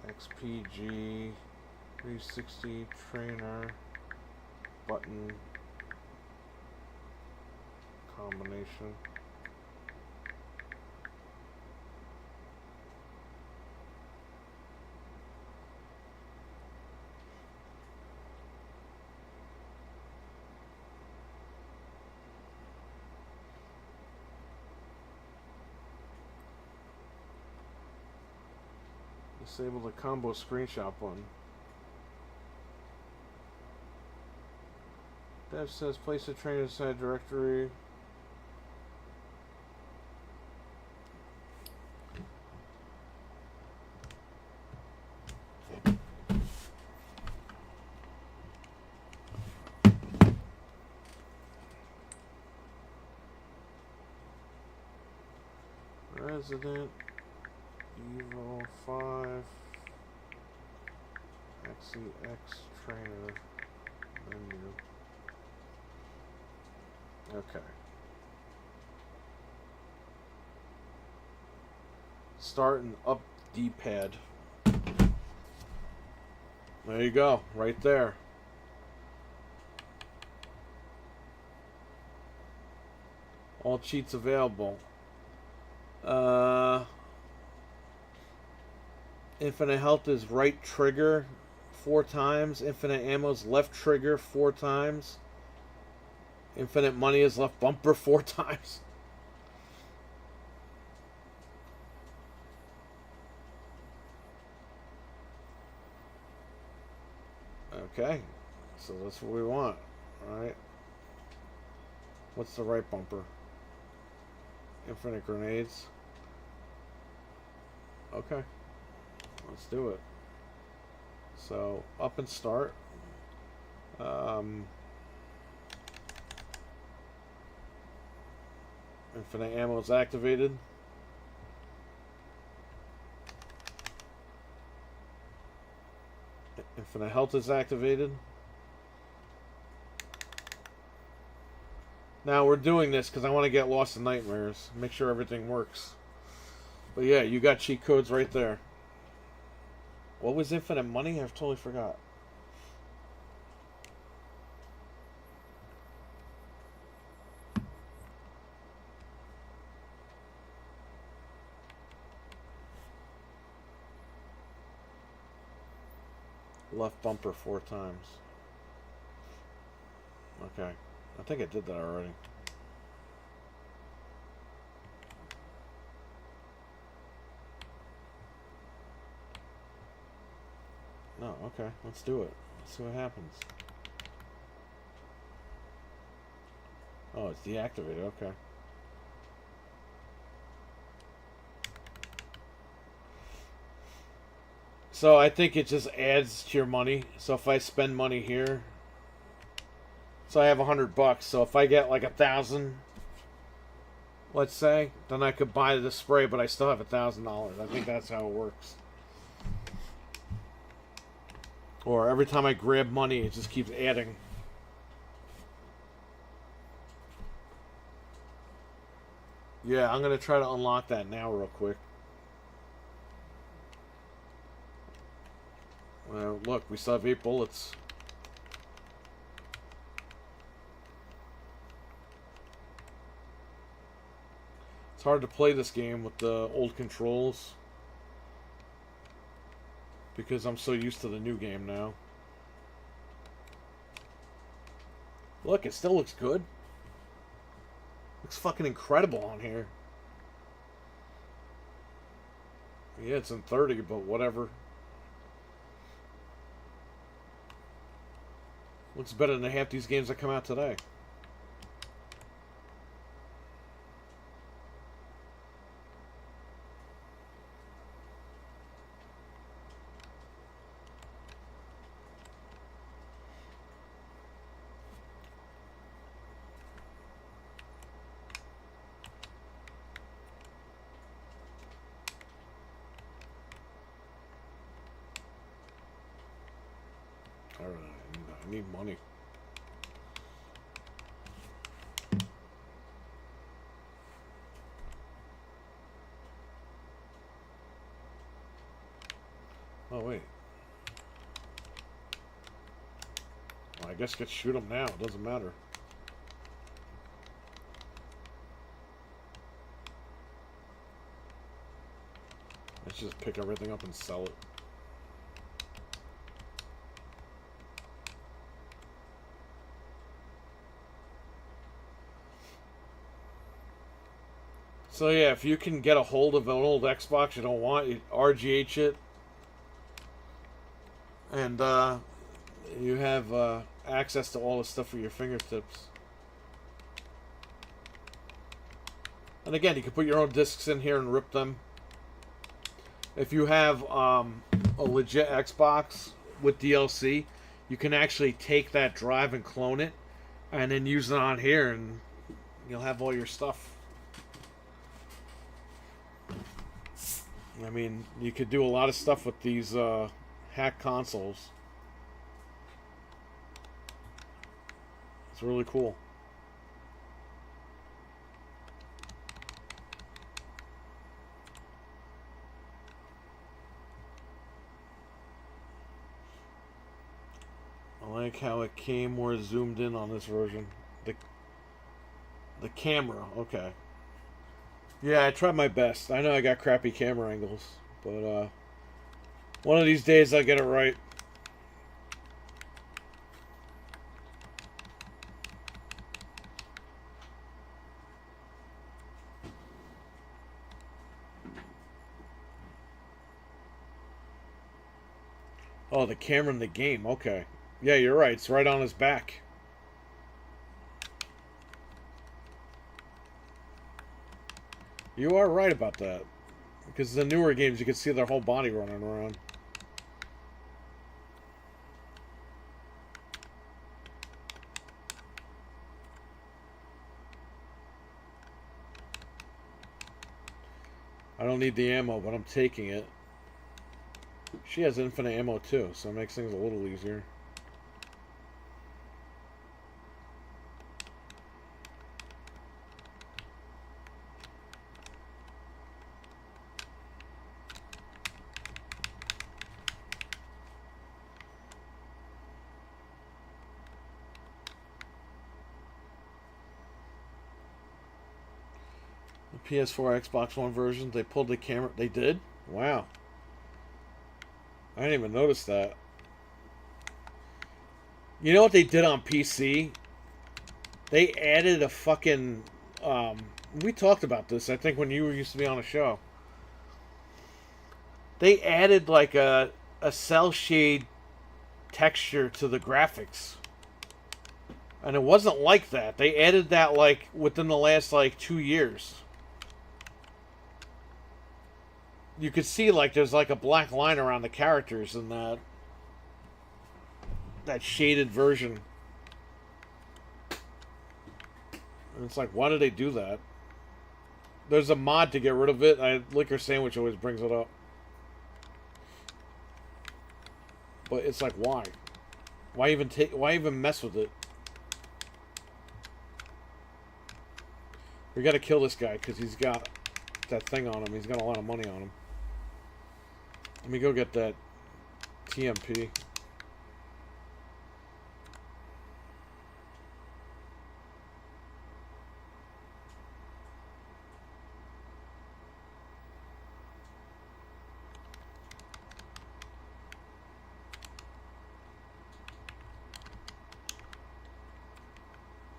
XPG 360 trainer button combination. Disable the combo screenshot button. Dev says place the trainer inside directory. Resident Evil 5 XEX trailer menu. Okay. Start and up D-pad. There you go, right there. All cheats available. Infinite health is right trigger 4 times. Infinite ammo is left trigger 4 times. Infinite money is left bumper 4 times. Okay, so that's what we want, right? What's the right bumper? Infinite grenades. Okay, let's do it. So up and start. Infinite ammo is activated. Infinite health is activated. Now we're doing this because I want to get lost in nightmares. Make sure everything works. But yeah, you got cheat codes right there. What was infinite money? I've totally forgot. Left bumper 4 times. Okay. I think I did that already. No, okay. Let's do it. Let's see what happens. Oh, it's deactivated. Okay. So I think it just adds to your money. So if I spend money here, so I have $100. So if I get like 1,000, let's say, then I could buy the spray, but I still have $1,000. I think that's how it works. Or every time I grab money, it just keeps adding. Yeah, I'm gonna try to unlock that now real quick. Look, we still have 8 bullets. It's hard to play this game with the old controls because I'm so used to the new game now. Look, it still looks good. Looks fucking incredible on here. Yeah, it's in 30, but whatever. Looks better than half these games that come out today. Alright, I need money. Oh, wait. Well, I guess I could shoot them now. It doesn't matter. Let's just pick everything up and sell it. So yeah, if you can get a hold of an old Xbox you don't want, you RGH it. And you have access to all the stuff at your fingertips. And again, you can put your own discs in here and rip them. If you have a legit Xbox with DLC, you can actually take that drive and clone it, and then use it on here, and you'll have all your stuff. I mean, you could do a lot of stuff with these hack consoles. It's really cool. I like how it came more zoomed in on this version. The camera, okay. Yeah, I tried my best. I know I got crappy camera angles, but one of these days I'll get it right. Oh, the camera in the game, okay. Yeah, you're right. It's right on his back. You are right about that. Because the newer games, you can see their whole body running around. I don't need the ammo, but I'm taking it. She has infinite ammo too, so it makes things a little easier. PS4, Xbox One versions, they pulled the camera. They did? Wow. I didn't even notice that. You know what they did on PC? They added a fucking... we talked about this, I think, when you used to be on a show. They added like a cell shade texture to the graphics. And it wasn't like that. They added that like within the last like 2 years. You could see like there's like a black line around the characters in that shaded version. And it's like, why did they do that? There's a mod to get rid of it. Liquor Sandwich always brings it up. But it's like, why? Why even mess with it? We gotta kill this guy because he's got that thing on him. He's got a lot of money on him. Let me go get that TMP.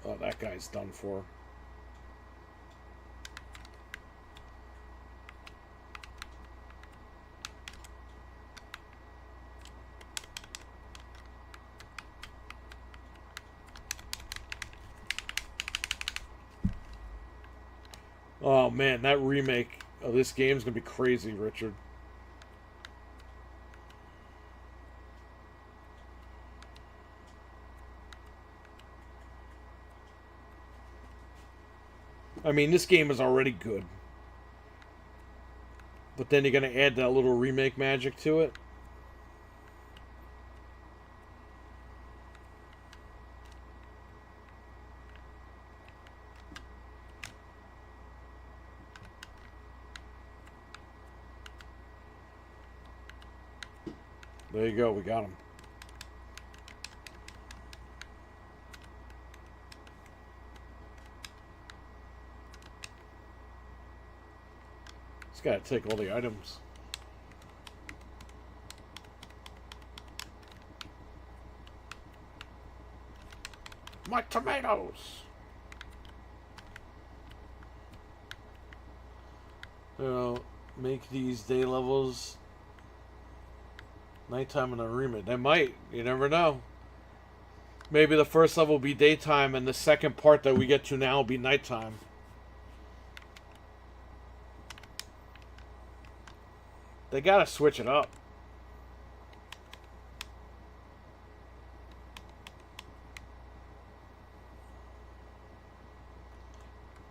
Oh, that guy's done for. Oh man, that remake of this game is gonna be crazy, Richard. I mean, this game is already good. But then you're gonna add that little remake magic to it. There you go, we got him. Just gotta take all the items. My tomatoes! You know, make these day levels nighttime in a remake. They might. You never know. Maybe the first level will be daytime and the second part that we get to now will be nighttime. They gotta switch it up.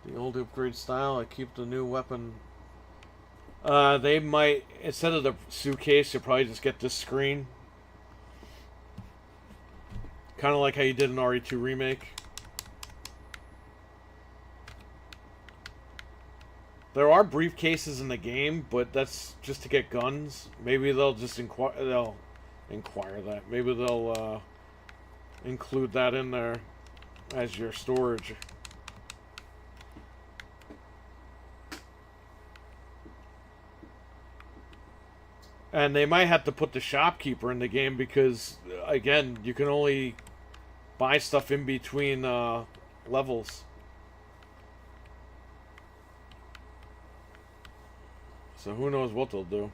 The old upgrade style, I keep the new weapon They might, instead of the suitcase, you'll probably just get this screen. Kind of like how you did in RE2 Remake. There are briefcases in the game, but that's just to get guns. Maybe they'll just inquire that. Maybe they'll include that in there as your storage. And they might have to put the shopkeeper in the game because, again, you can only buy stuff in between levels. So who knows what they'll do.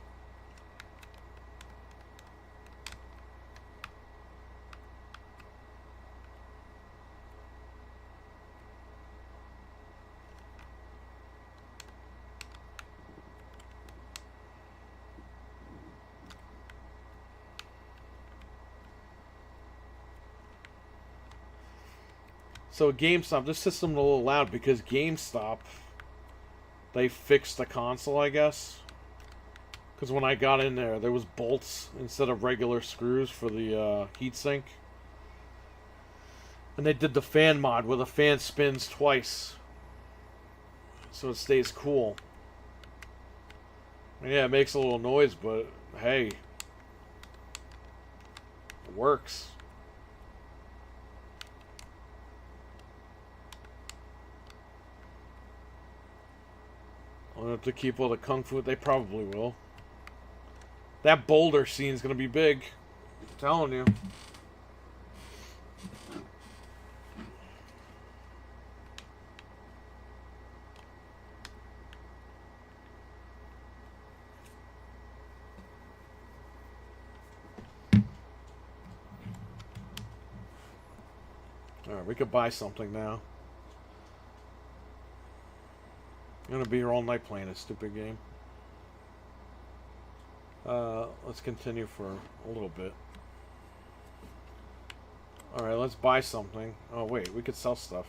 So GameStop, this system's a little loud because GameStop, they fixed the console, I guess. Because when I got in there was bolts instead of regular screws for the heatsink. And they did the fan mod where the fan spins twice. So it stays cool. Yeah, it makes a little noise, but hey, it works. I'll have to keep all the kung fu. They probably will. That boulder scene's gonna be big. I'm telling you. Alright, we could buy something now. I'm gonna be here all night playing this stupid game. Let's continue for a little bit. Alright, let's buy something. Oh wait, we could sell stuff.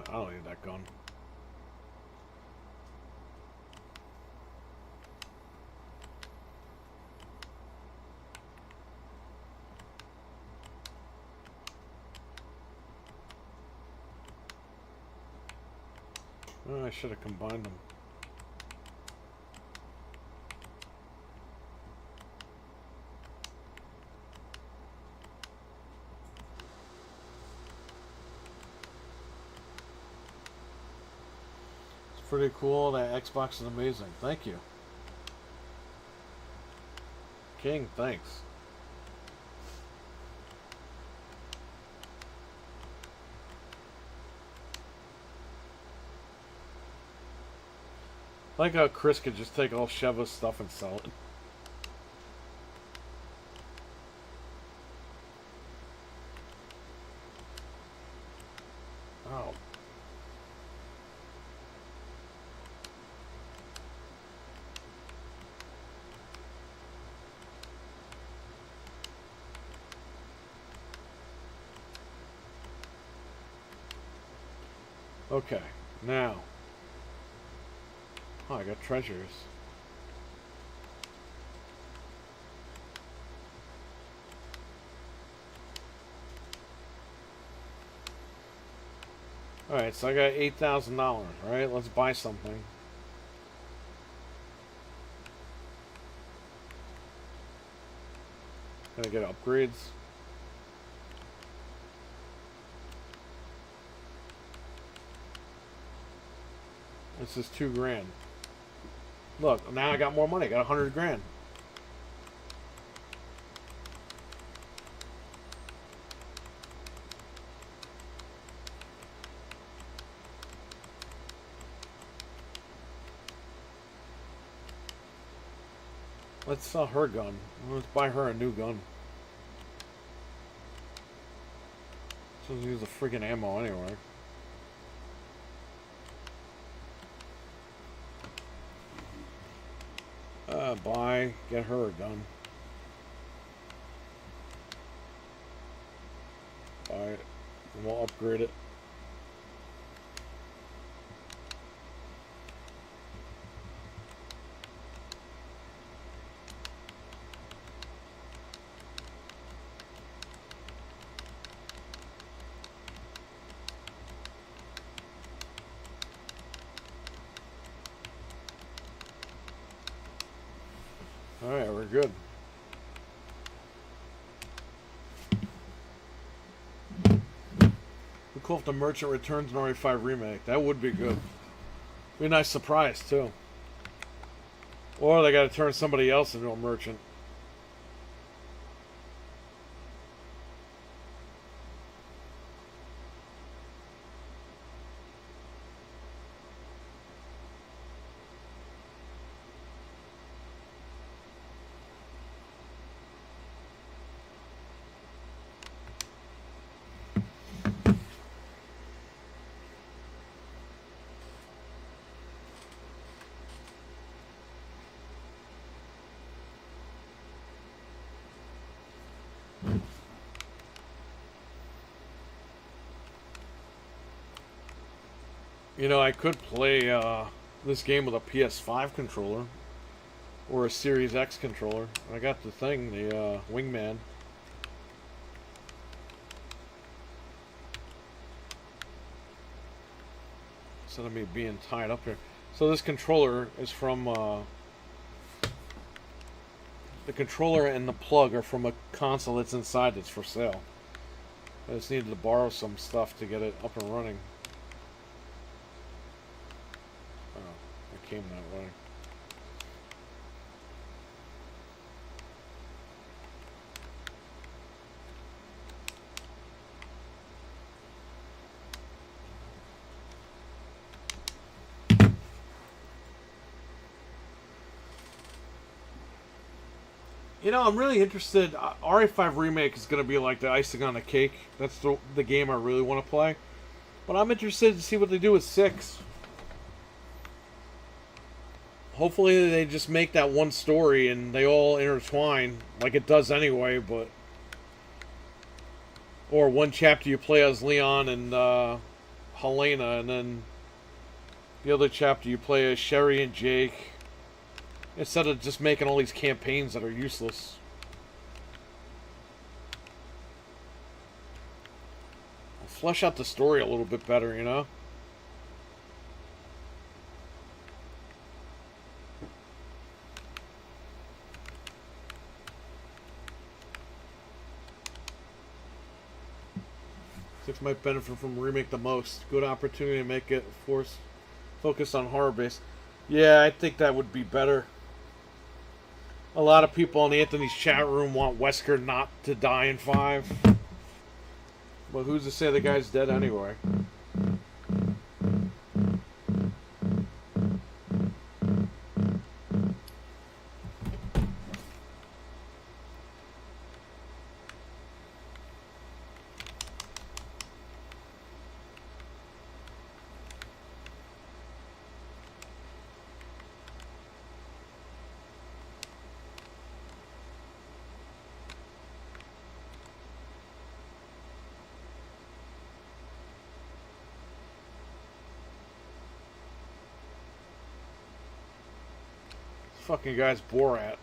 I don't need that gun. Oh, I should have combined them. Pretty cool. That Xbox is amazing. Thank you. King, thanks. I like how Chris could just take all Sheva's stuff and sell it. Oh. Okay, now. Oh, I got treasures. Alright, so I got $8,000, right? Let's buy something. Gonna get upgrades. This is $2,000. Look, now I got more money. I got 100 grand. Let's sell her gun. Let's buy her a new gun. She doesn't use the freaking ammo anyway. Buy. Get her a gun. Buy it. And we'll upgrade it. Alright, we're good. Be cool if the merchant returns an RE5 remake. That would be good. Be a nice surprise, too. Or they gotta turn somebody else into a merchant. You know, I could play this game with a PS5 controller or a Series X controller. I got the thing, the Wingman. Instead of me being tied up here. So this controller is from the controller and the plug are from a console that's inside that's for sale. I just needed to borrow some stuff to get it up and running. Came that way. You know, I'm really interested. RE5 Remake is going to be like the icing on the cake. That's the game I really want to play. But I'm interested to see what they do with 6. Hopefully they just make that one story and they all intertwine like it does anyway, but... Or one chapter you play as Leon and Helena, and then the other chapter you play as Sherry and Jake. Instead of just making all these campaigns that are useless. Flesh out the story a little bit better, you know? Six might benefit from Remake the most. Good opportunity to make it focus on horror base. Yeah, I think that would be better. A lot of people in Anthony's chat room want Wesker not to die in 5. But who's to say the guy's dead anyway? Fucking guy's Borat.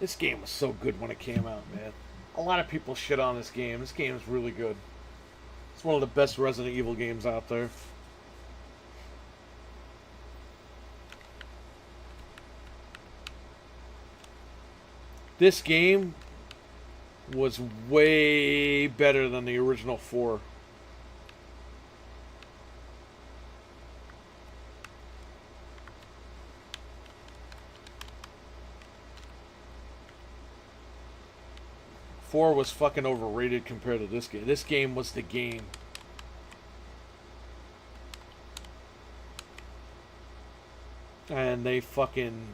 This game was so good when it came out, man. A lot of people shit on this game. This game is really good. It's one of the best Resident Evil games out there. This game was way better than the original 4. 4 was fucking overrated compared to this game. This game was the game. And they fucking...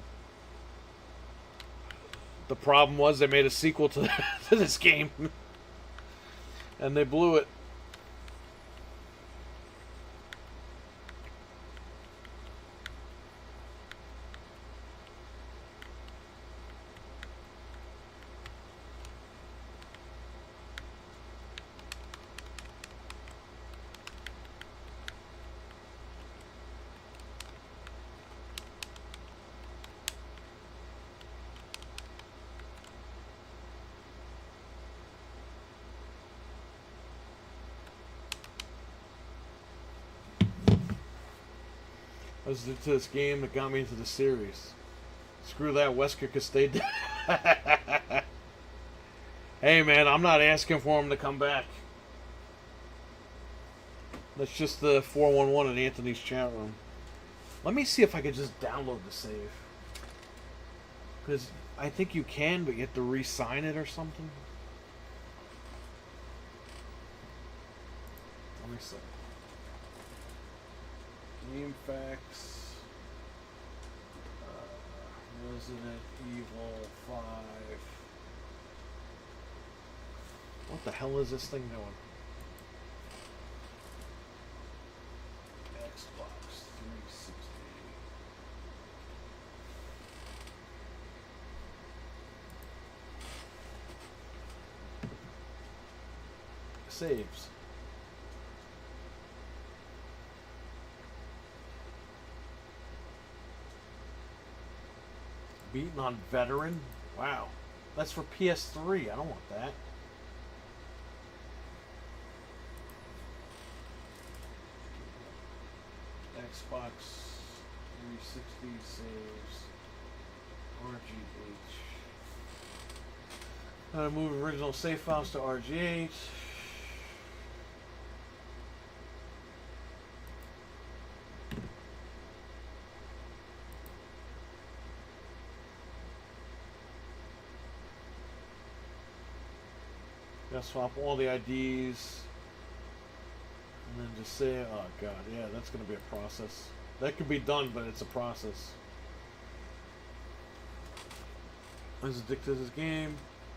The problem was they made a sequel to, to this game. And they blew it. I was into this game that got me into the series. Screw that, Wesker could stay dead. Hey man, I'm not asking for him to come back. That's just the 411 in Anthony's chat room. Let me see if I can just download the save. Because I think you can, but you have to re-sign it or something. Let me see. Game facts. Resident Evil 5. What the hell is this thing doing? Xbox 360. Saves. Beaten on Veteran? Wow. That's for PS3. I don't want that. Xbox 360 saves. RGH. How to move original save files to RGH. Gotta swap all the IDs. And then just say, oh god, yeah, that's gonna be a process. That could be done, but it's a process. I was addicted to this game.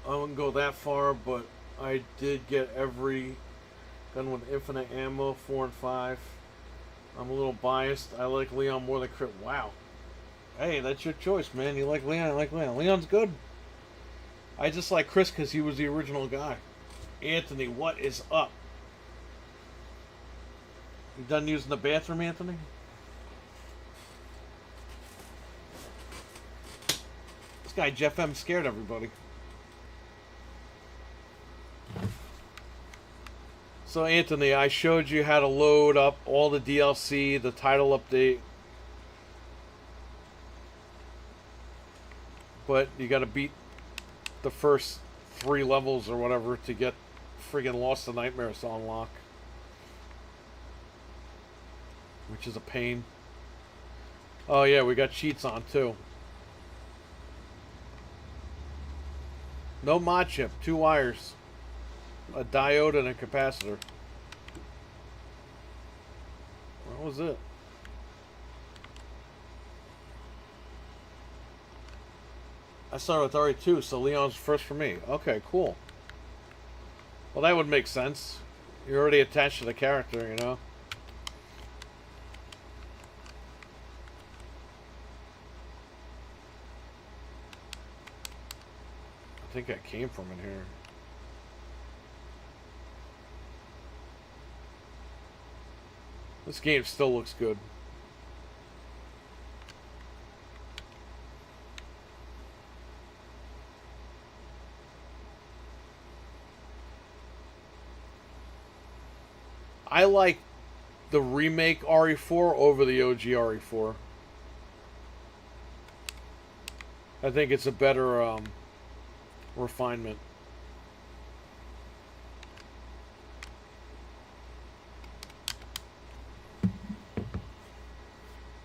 I wouldn't go that far, but I did get every gun with infinite ammo, 4 and 5. I'm a little biased. I like Leon more than Crit. Wow. Hey, that's your choice, man. You like Leon, I like Leon. Leon's good. I just like Chris because he was the original guy. Anthony, what is up? You done using the bathroom, Anthony? This guy, Jeff M, scared everybody. So, Anthony, I showed you how to load up all the DLC, the title update. But you gotta beat the first 3 levels or whatever to get friggin' Lost in Nightmares to unlock. Which is a pain. Oh yeah, we got cheats on too. No mod chip, 2 wires. A diode and a capacitor. What was it? I started with RE2, so Leon's first for me. Okay, cool. Well, that would make sense. You're already attached to the character, you know? I think I came from in here. This game still looks good. I like the remake RE4 over the OG RE4. I think it's a better refinement.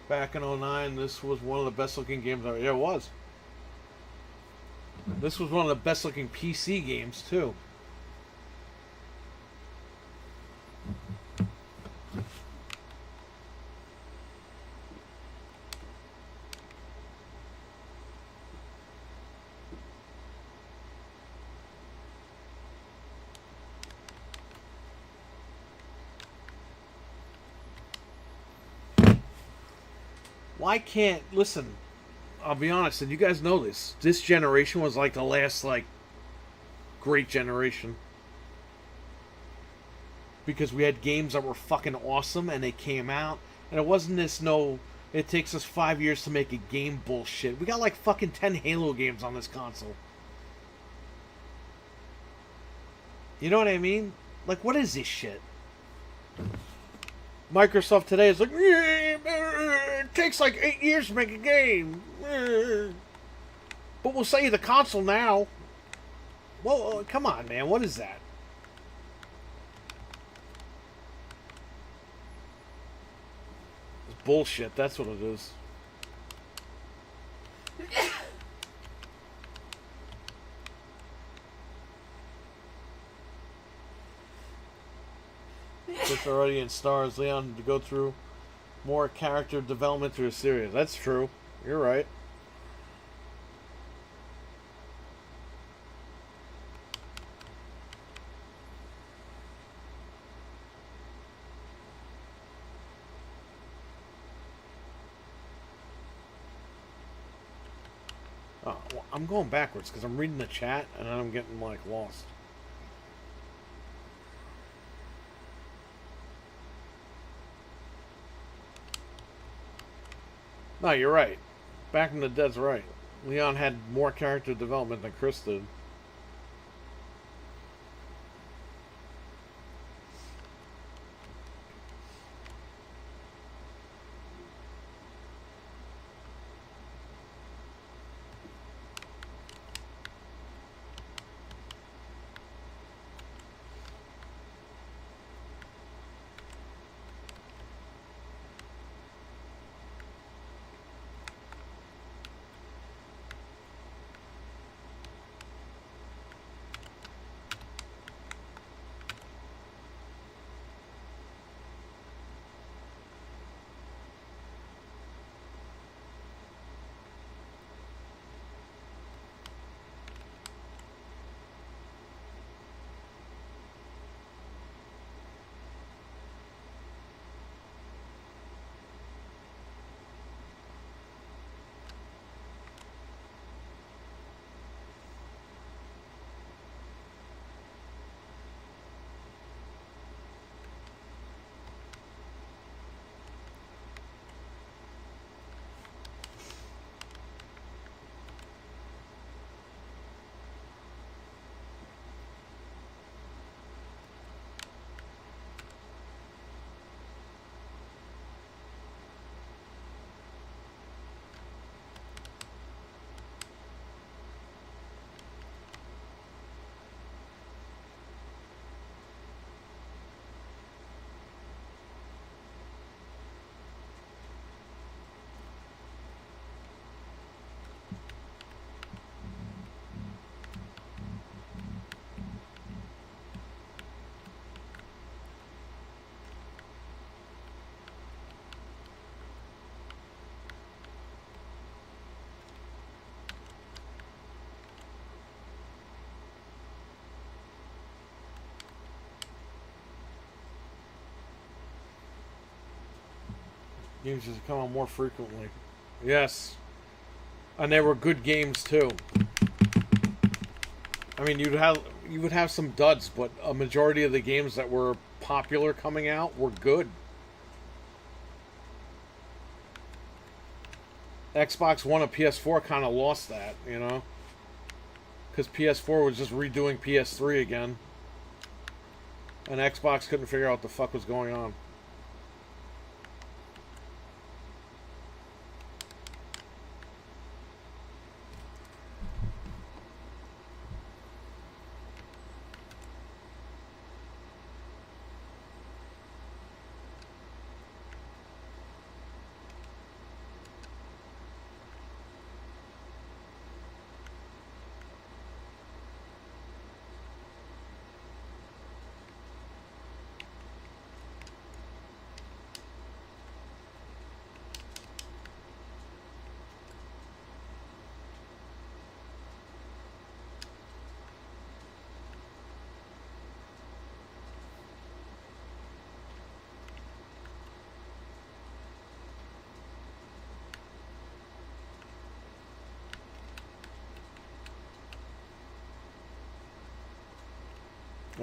Back in '09, this was one of the best looking games ever. Yeah, it was. This was one of the best looking PC games too. Why can't listen? I'll be honest, and you guys know this. This generation was like the last like great generation because we had games that were fucking awesome and they came out, and it wasn't this no. It takes us 5 years to make a game bullshit. We got like fucking 10 Halo games on this console. You know what I mean? Like, what is this shit? Microsoft today is like, it takes like 8 years to make a game. But we'll sell you the console now. Well, come on, man. What is that? It's bullshit. That's what it is. It's already in stars, Leon, to go through more character development through a series. That's true. You're right. Oh, well, I'm going backwards because I'm reading the chat and then I'm getting like lost. No, you're right. Back in the Dead's right. Leon had more character development than Chris did. Games just come out more frequently. Yes. And they were good games too. I mean, you would have some duds, but a majority of the games that were popular coming out were good. Xbox One and PS4 kind of lost that, you know? Because PS4 was just redoing PS3 again. And Xbox couldn't figure out what the fuck was going on.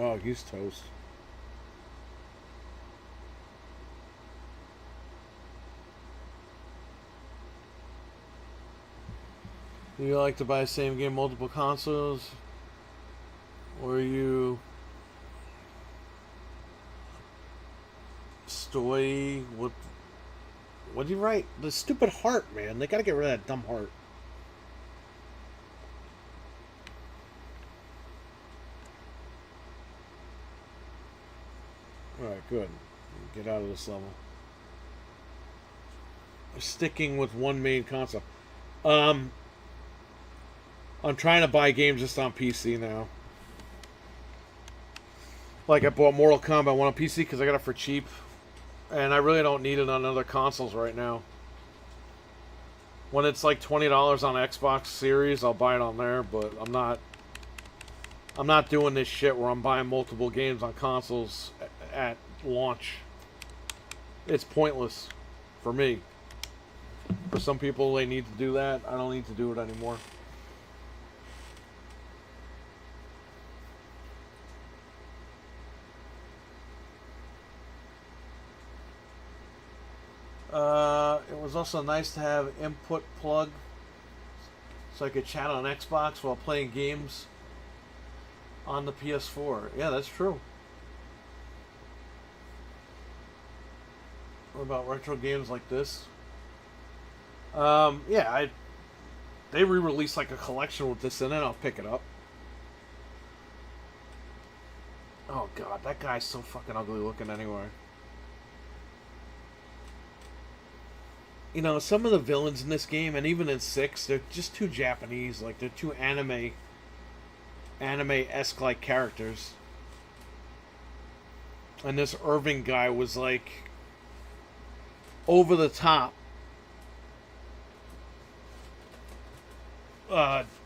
Oh, he's toast. Do you like to buy the same game multiple consoles? Or you stoy with what do you write? The stupid heart, man. They gotta get rid of that dumb heart. Alright, good. Get out of this level. Sticking with one main console. I'm trying to buy games just on PC now. Like I bought Mortal Kombat 1 on PC because I got it for cheap. And I really don't need it on other consoles right now. When it's like $20 on Xbox Series, I'll buy it on there, but I'm not doing this shit where I'm buying multiple games on consoles at launch. It's pointless for me. For some people, they need to do that. I don't need to do it anymore. It was also nice to have input plug so I could chat on Xbox while playing games on the PS4. Yeah, that's true. What about retro games like this? Yeah, they re-released like a collection with this in it. I'll pick it up. Oh god, that guy's so fucking ugly looking anyway. You know, some of the villains in this game, and even in 6, they're just too Japanese. Like, they're too anime-esque like characters. And this Irving guy was like over the top.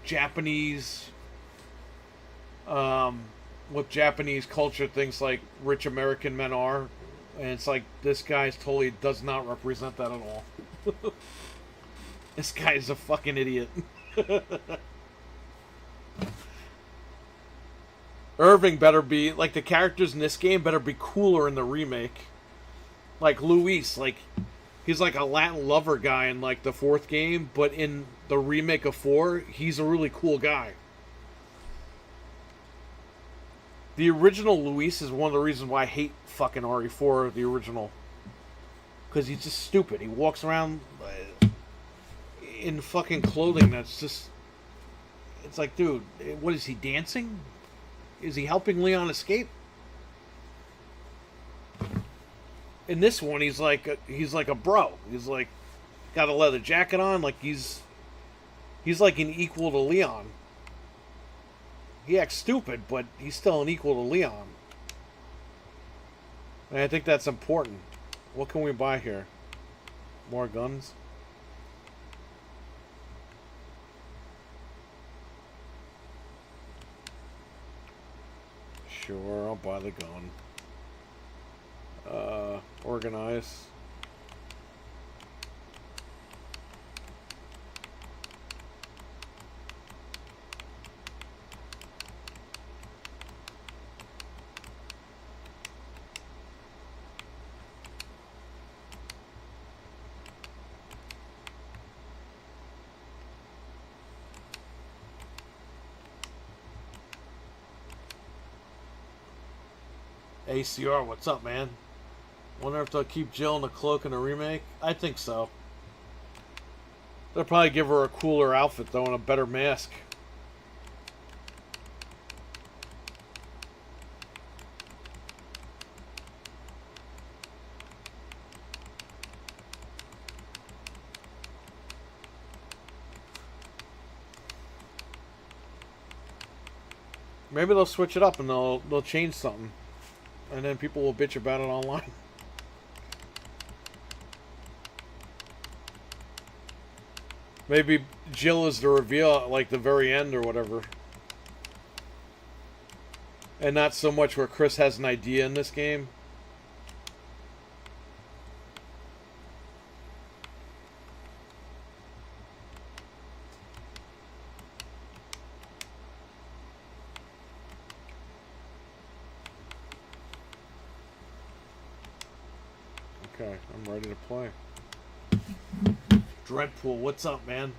Japanese, what Japanese culture thinks like rich American men are. And it's like, this guy totally does not represent that at all. This guy's a fucking idiot. Irving better be, like, the characters in this game better be cooler in the remake. Like Luis, like, he's like a Latin lover guy in, like, the 4th game, but in the remake of 4, he's a really cool guy. The original Luis is one of the reasons why I hate fucking RE4, the original. Because he's just stupid. He walks around in fucking clothing that's just... It's like, dude, what is he, dancing? Is he helping Leon escape? In this one, he's like a bro. He's like got a leather jacket on, like he's like an equal to Leon. He acts stupid, but he's still an equal to Leon. And I think that's important. What can we buy here? More guns? Sure, I'll buy the gun. Organize. ACR, what's up, man? Wonder if they'll keep Jill in the cloak in the remake? I think so. They'll probably give her a cooler outfit, though, and a better mask. Maybe they'll switch it up and they'll change something. And then people will bitch about it online. Maybe Jill is the reveal at like the very end or whatever. And not so much where Chris has an idea in this game. Okay, I'm ready to play. Dreadpool, what's up, man?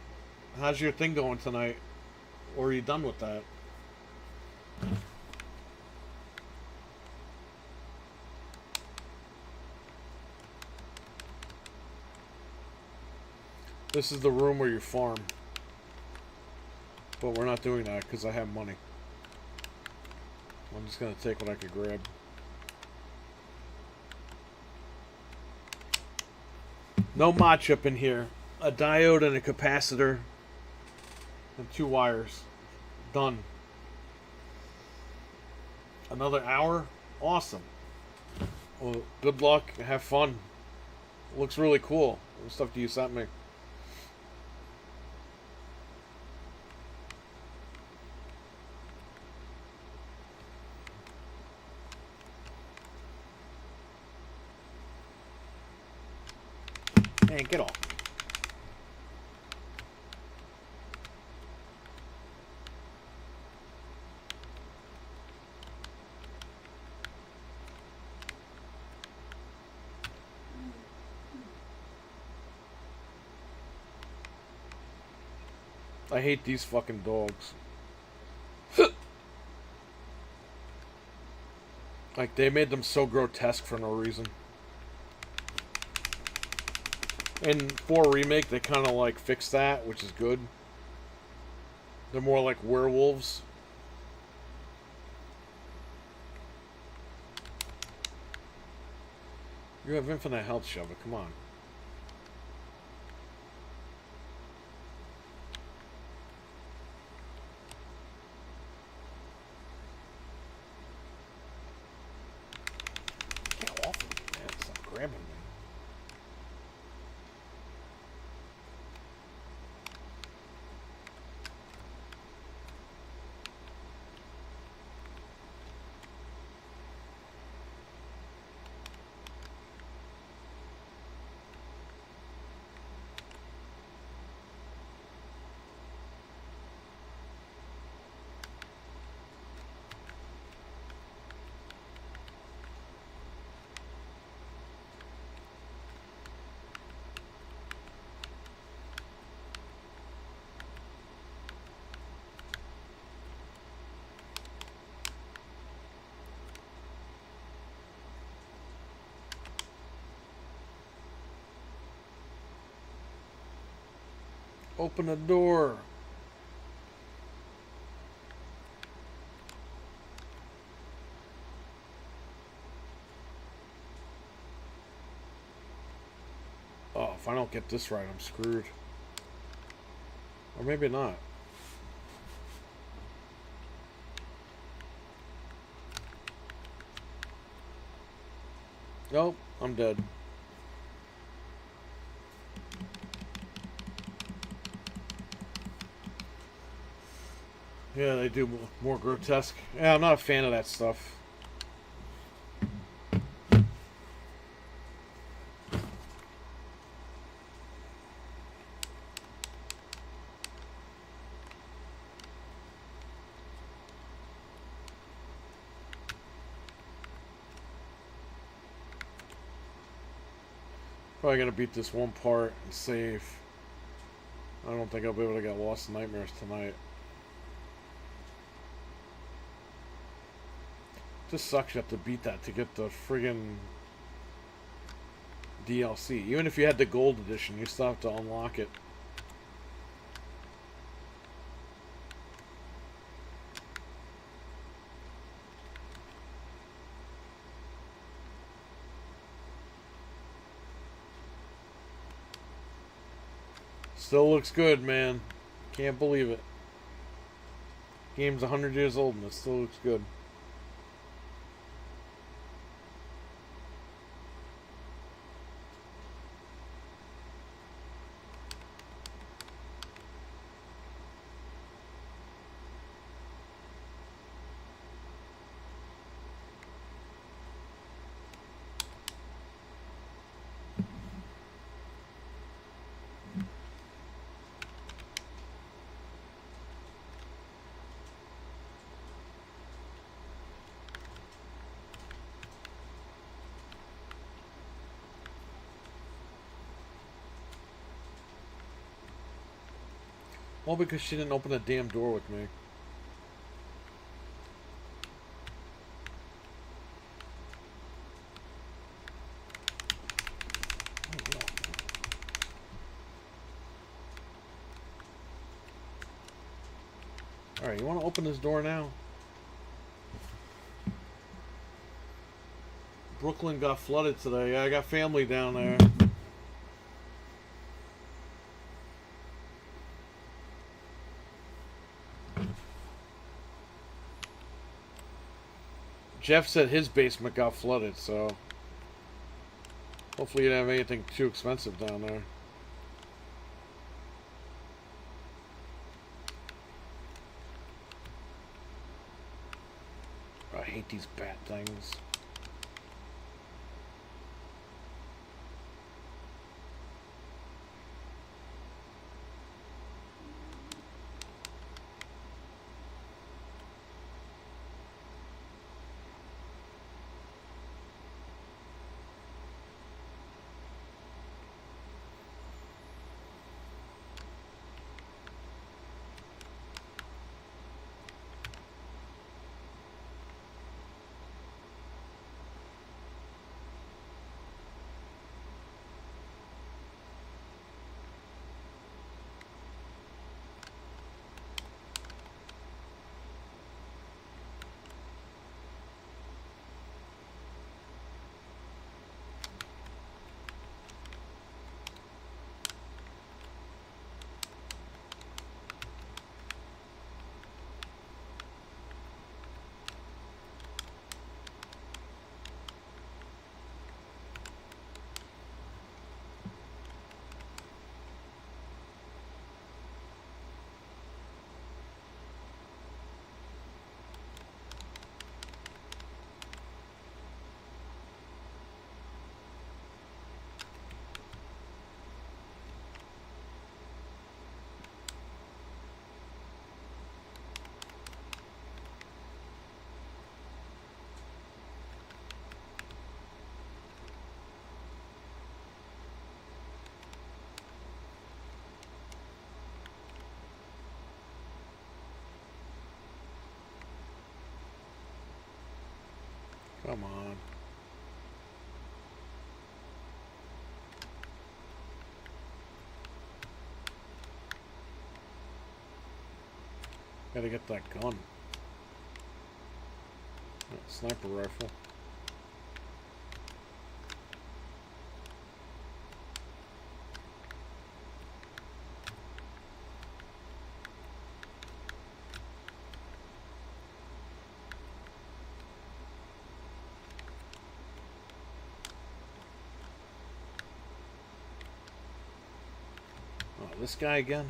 How's your thing going tonight? Or are you done with that? This is the room where you farm. But we're not doing that because I have money. I'm just going to take what I could grab. No mod chip in here. A diode and a capacitor. And 2 wires. Done. Another hour? Awesome. Well, good luck. Have fun. It looks really cool. The stuff that you sent me. Man, get off. I hate these fucking dogs. Like, they made them so grotesque for no reason. In 4 Remake, they kind of, like, fixed that, which is good. They're more like werewolves. You have infinite health, Sheva. Come on. Get off of me, man. Stop grabbing me. Open the door. Oh, if I don't get this right, I'm screwed. Or maybe not. Nope, I'm dead. Yeah, they do more grotesque. Yeah, I'm not a fan of that stuff. Probably gonna beat this one part and save. I don't think I'll be able to get lost in nightmares tonight. Just sucks you have to beat that to get the friggin' DLC. Even if you had the gold edition, you still have to unlock it. Still looks good, man. Can't believe it. Game's 100 years old and it still looks good. Well, because she didn't open the damn door with me. Alright, you want to open this door now? Brooklyn got flooded today. Yeah, I got family down there. Jeff said his basement got flooded, so hopefully you didn't have anything too expensive down there. I hate these bat things. Come on. Gotta get that gun. That sniper rifle. Oh, this guy again?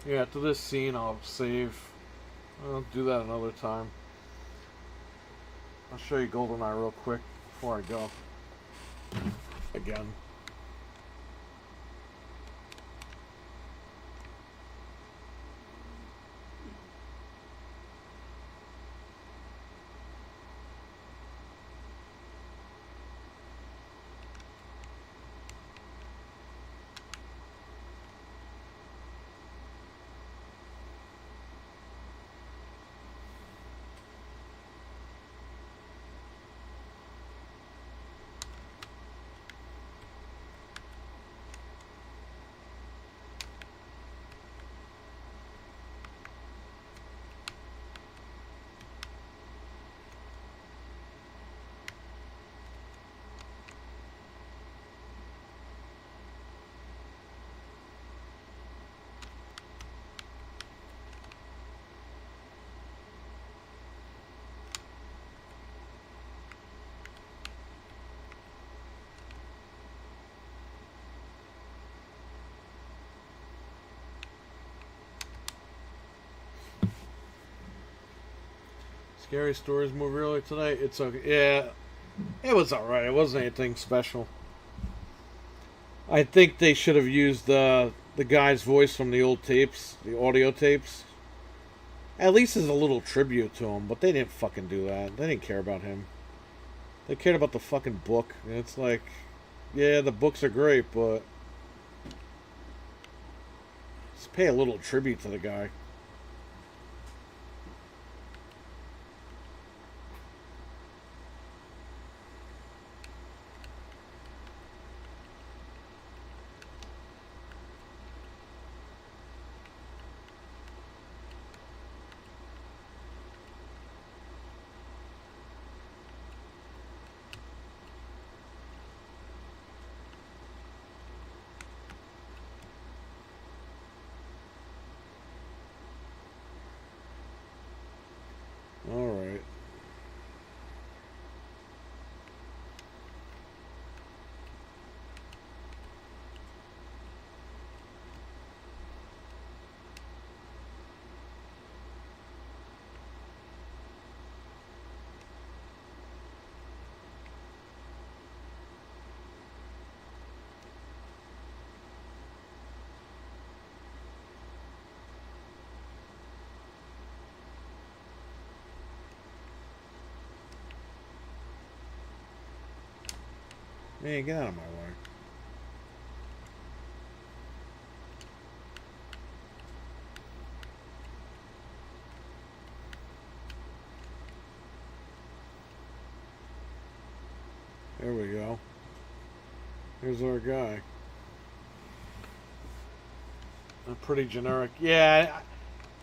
Yeah, after this scene, I'll save. I'll do that another time. I'll show you GoldenEye real quick before I go. Again. Scary Stories movie earlier today. It's okay. Yeah, it was alright. It wasn't anything special. I think they should have used the guy's voice from the old tapes, the audio tapes. At least as a little tribute to him, but they didn't fucking do that. They didn't care about him. They cared about the fucking book. And it's like, yeah, the books are great, but let's pay a little tribute to the guy. Alright. Man, get out of my way. There we go. Here's our guy. A pretty generic. Yeah,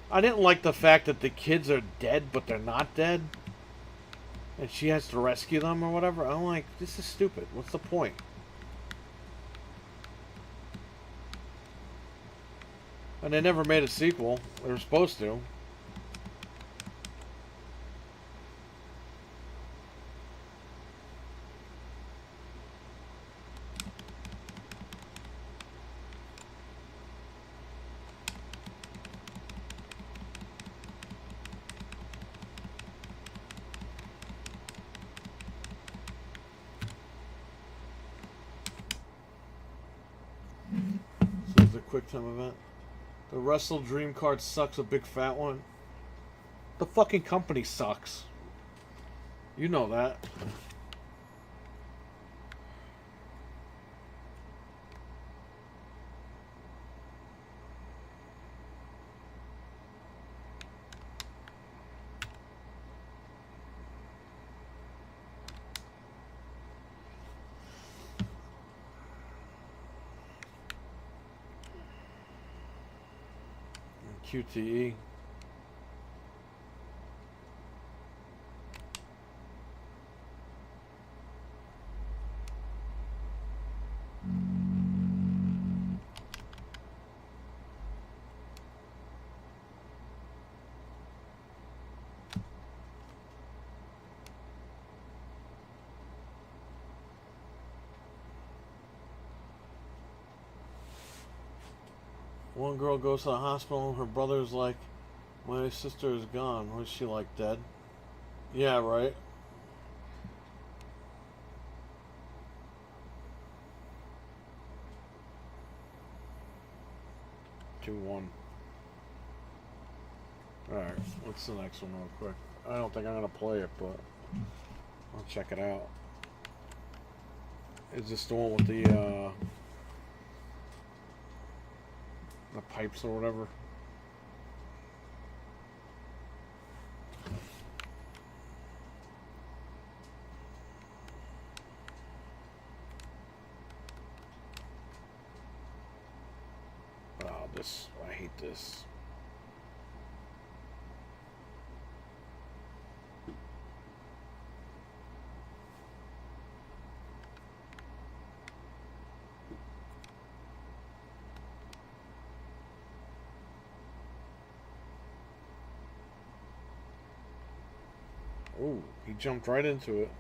I didn't like the fact that the kids are dead, but they're not dead. And she has to rescue them or whatever. I'm like, this is stupid. What's the point? And they never made a sequel. They were supposed to. This is the QuickTime event. The Wrestle Dream card sucks, a big fat one. The fucking company sucks. You know that. QTE. One girl goes to the hospital and her brother's like, my sister is gone. Was she like dead? Yeah, right. Two one. Alright, what's the next one real quick? I don't think I'm gonna play it, but I'll check it out. Is this the one with the pipes or whatever? Oh, I hate this. Oh, he jumped right into it.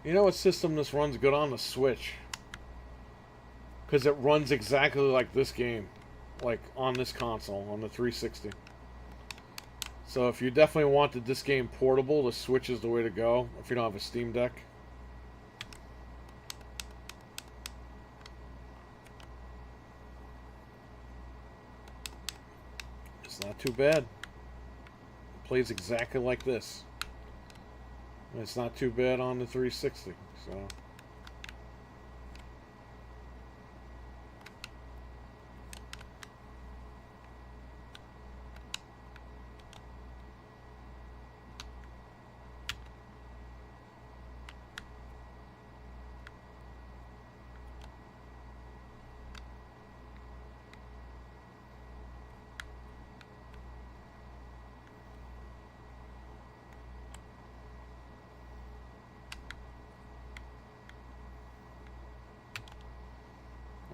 You know what system this runs good on? The Switch. Because it runs exactly like this game. Like on this console, on the 360. So if you definitely wanted this game portable, the Switch is the way to go. If you don't have a Steam Deck. It's not too bad. It plays exactly like this. And it's not too bad on the 360. So.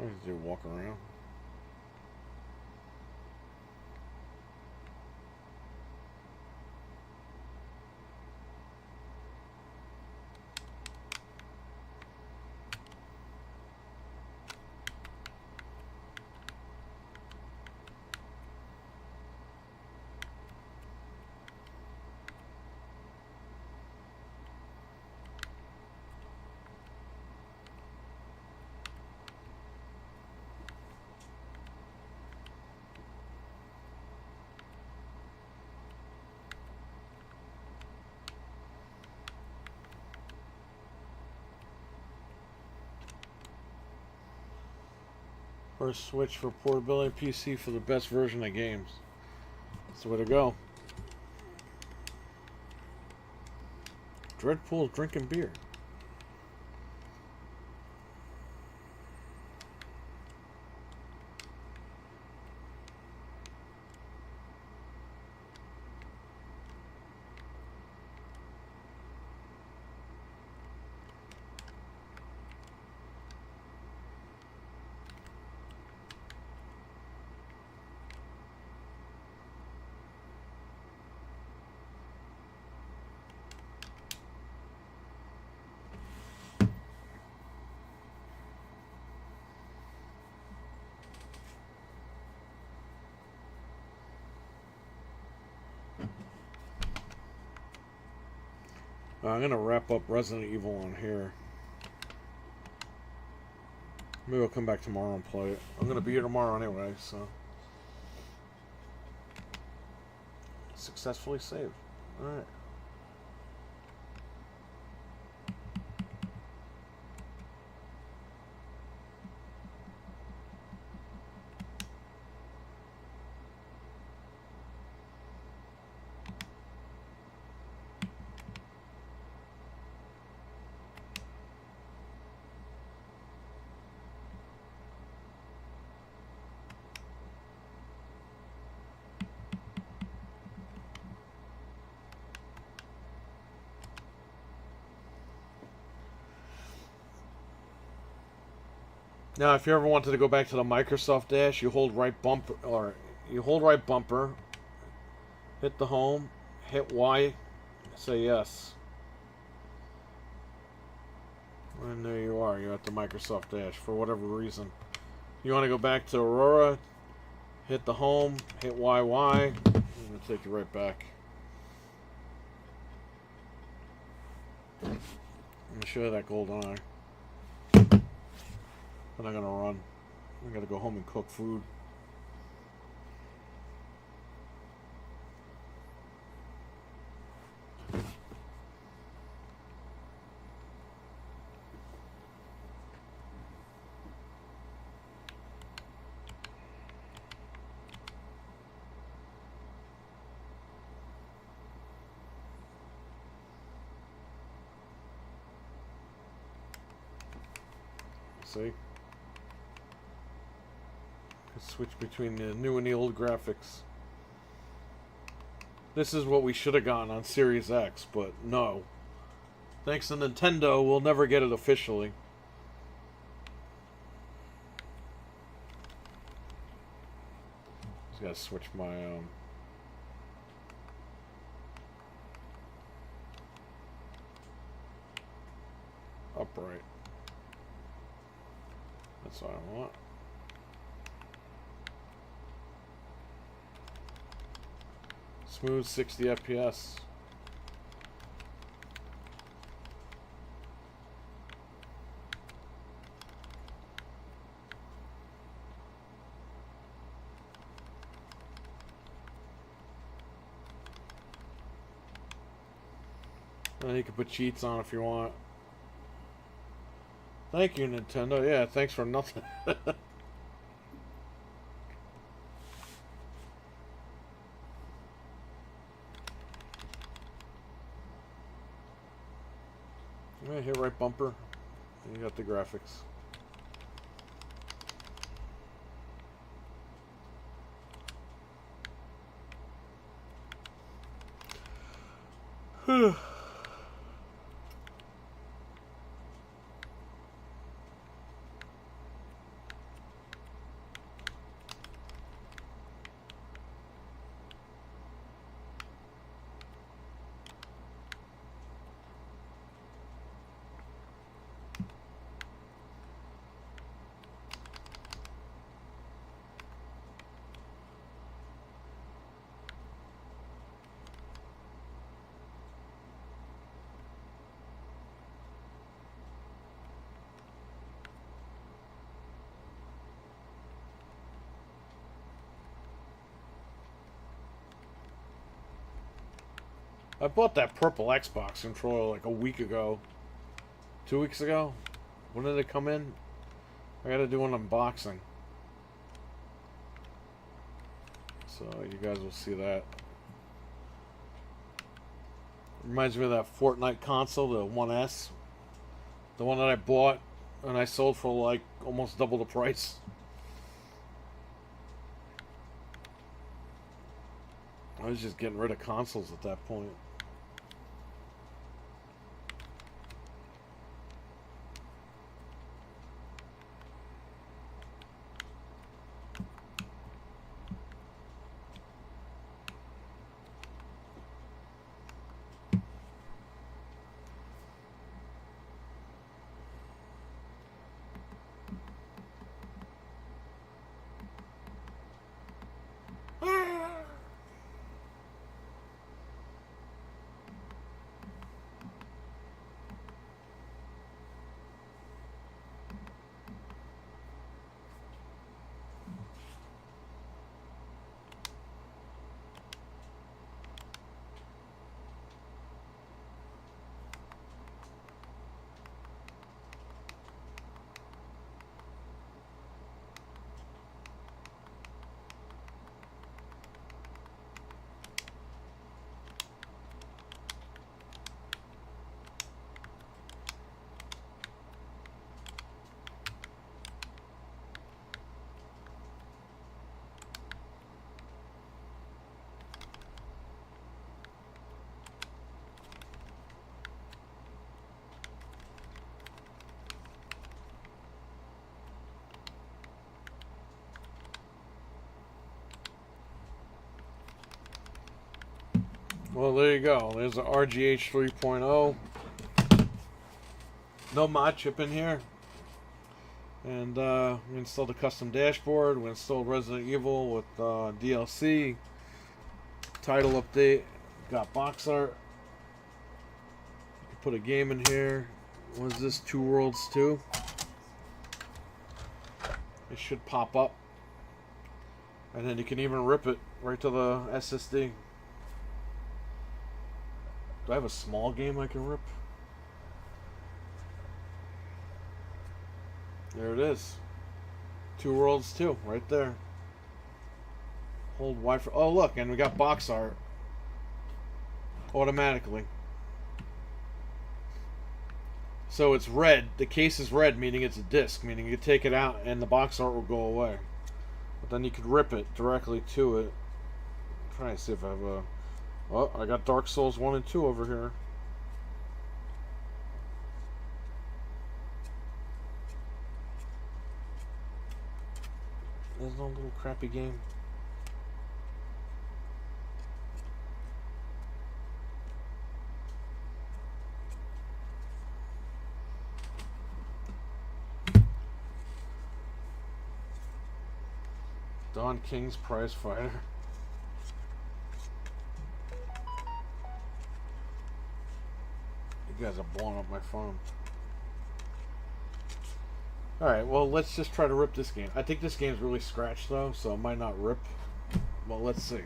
I just do walk around. First Switch for portability, PC for the best version of games. That's the way to go. Dreadpool's drinking beer. I'm gonna wrap up Resident Evil on here. Maybe I'll come back tomorrow and play it. I'm gonna be here tomorrow anyway, so. Successfully saved. Alright. Now, if you ever wanted to go back to the Microsoft Dash, you hold right bumper, hit the home, hit Y, say yes. And there you are, you're at the Microsoft Dash for whatever reason. You want to go back to Aurora, hit the home, hit YY, and it'll take you right back. I'm going to show you that golden eye. But I'm gonna run. I gotta go home and cook food. See? Switch between the new and the old graphics. This is what we should have gotten on Series X, but no. Thanks to Nintendo, we'll never get it officially. Just gotta switch my upright. That's what I want. Smooth 60 FPS. And you can put cheats on if you want. Thank you, Nintendo. Yeah, thanks for nothing. Yeah, hit right bumper. And you got the graphics. I bought that purple Xbox controller like a week ago. 2 weeks ago? When did it come in? I gotta do an unboxing. So you guys will see that. Reminds me of that Fortnite console, the 1S. The one that I bought and I sold for like almost double the price. I was just getting rid of consoles at that point. Well, there you go. There's an RGH 3.0. No mod chip in here. And we installed a custom dashboard. We installed Resident Evil with DLC. Title update. Got box art. You can put a game in here. What is this? Two Worlds 2. It should pop up. And then you can even rip it right to the SSD. Do I have a small game I can rip? There it is. Two Worlds 2, right there. Hold Y for... Oh, look, and we got box art. Automatically. So it's red. The case is red, meaning it's a disc, meaning you take it out and the box art will go away. But then you could rip it directly to it. I'm trying to see if I have a... Oh, I got Dark Souls 1 and 2 over here. There's no little crappy game. Don King's prize fighter. You guys are blowing up my phone. Alright, well, let's just try to rip this game. I think this game's really scratched, though, so it might not rip. Well, let's see.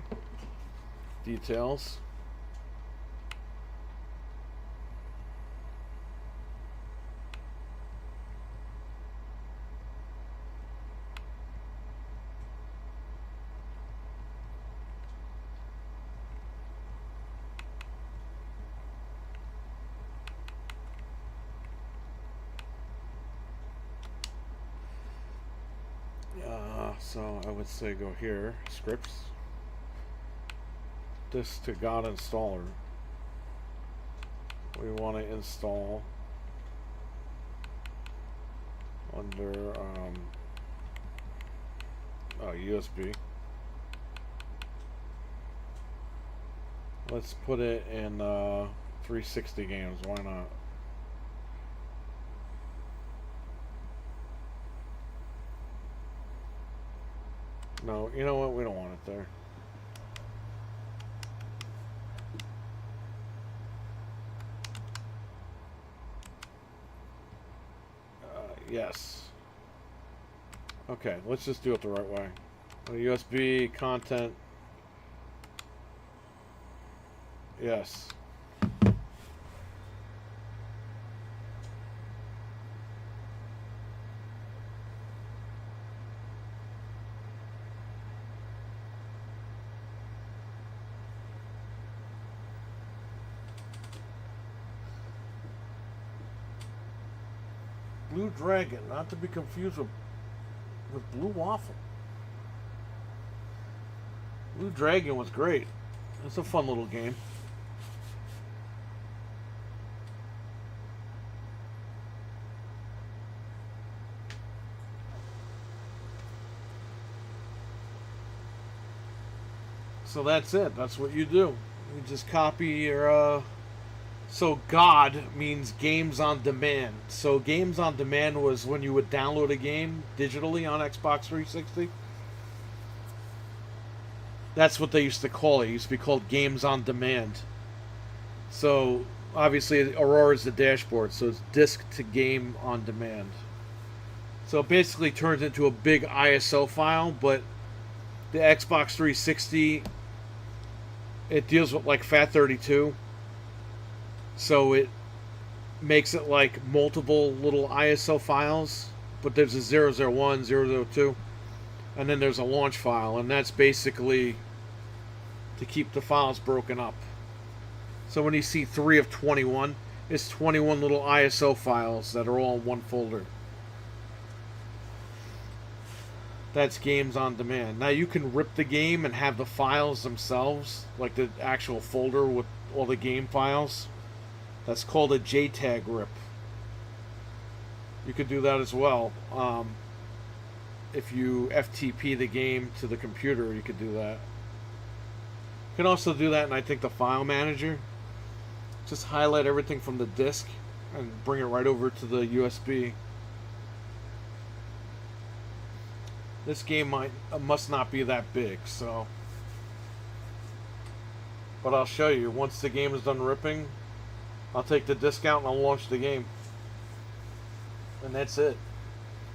Details. So I would say go here, scripts, this to God installer. We want to install under USB. Let's put it in 360 games, why not? No, you know what? We don't want it there. Yes. Okay, let's just do it the right way. USB content. Yes. Blue Dragon, not to be confused with Blue Waffle. Blue Dragon was great. It's a fun little game. So that's it. That's what you do. You just copy your so God means games on demand. So games on demand was when you would download a game digitally on Xbox 360. That's what they used to call it. It used to be called games on demand. So obviously Aurora is the dashboard, so it's disc to game on demand. So it basically turns into a big ISO file, but the Xbox 360, it deals with like FAT32. So it makes it like multiple little ISO files, but there's a 001, 002, and then there's a launch file, and that's basically to keep the files broken up. So when you see 3 of 21, it's 21 little ISO files that are all in one folder. That's games on demand. Now you can rip the game and have the files themselves, like the actual folder with all the game files. That's called a JTAG rip. You could do that as well. If you FTP the game to the computer, you could do that. You can also do that in, I think, the file manager. Just highlight everything from the disk and bring it right over to the USB. This game must not be that big, so. But I'll show you. Once the game is done ripping, I'll take the disc out and I'll launch the game. And that's it.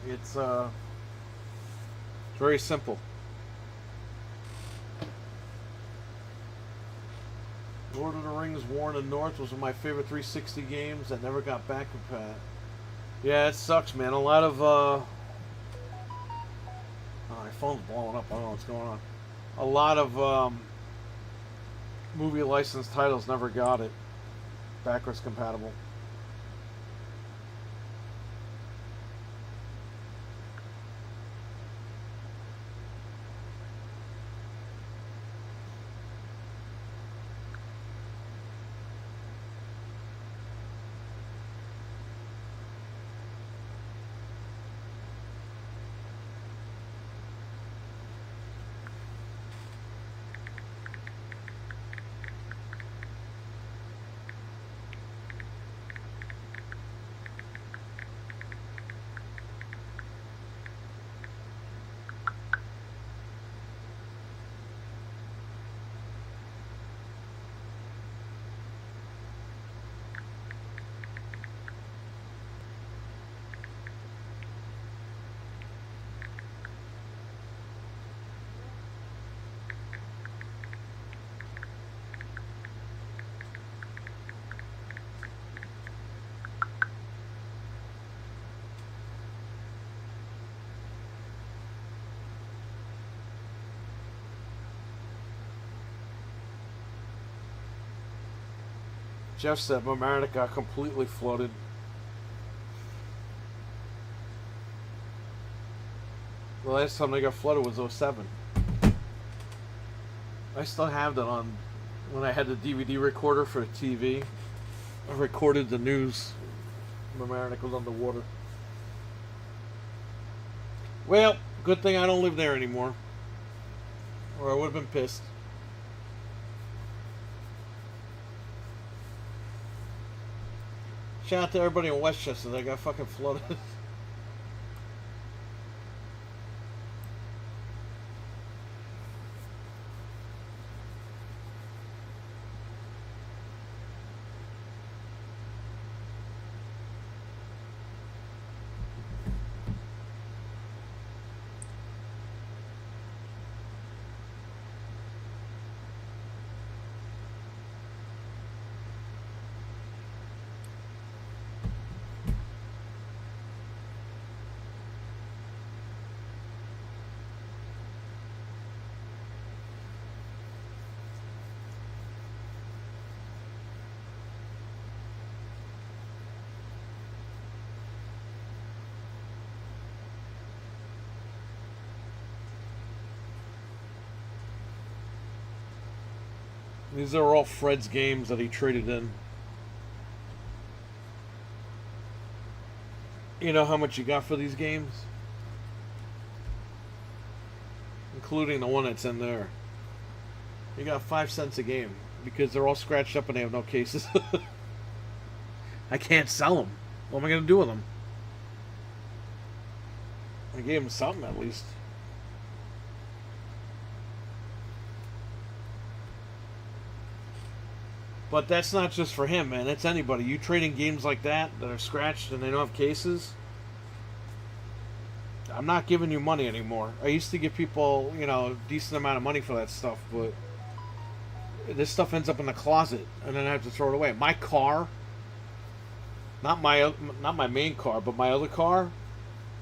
It's very simple. Lord of the Rings War in the North was one of my favorite 360 games that never got back to PHAT. Yeah, it sucks, man. A lot of oh, my phone's blowing up. I don't know what's going on. A lot of movie licensed titles never got it backwards compatible. Jeff said Mamaroneck got completely flooded. The last time they got flooded was '07. I still have that on when I had the DVD recorder for the TV. I recorded the news. Mamaroneck was underwater. Well, good thing I don't live there anymore. Or I would have been pissed. Shout out to everybody in Westchester that got fucking flooded. These are all Fred's games that he traded in. You know how much you got for these games? Including the one that's in there. You got 5 cents a game. Because they're all scratched up and they have no cases. I can't sell them. What am I going to do with them? I gave him something at least. But that's not just for him, man. That's anybody. You trading games like that are scratched and they don't have cases, I'm not giving you money anymore. I used to give people, you know, a decent amount of money for that stuff, but this stuff ends up in the closet and then I have to throw it away. My car, not my main car, but my other car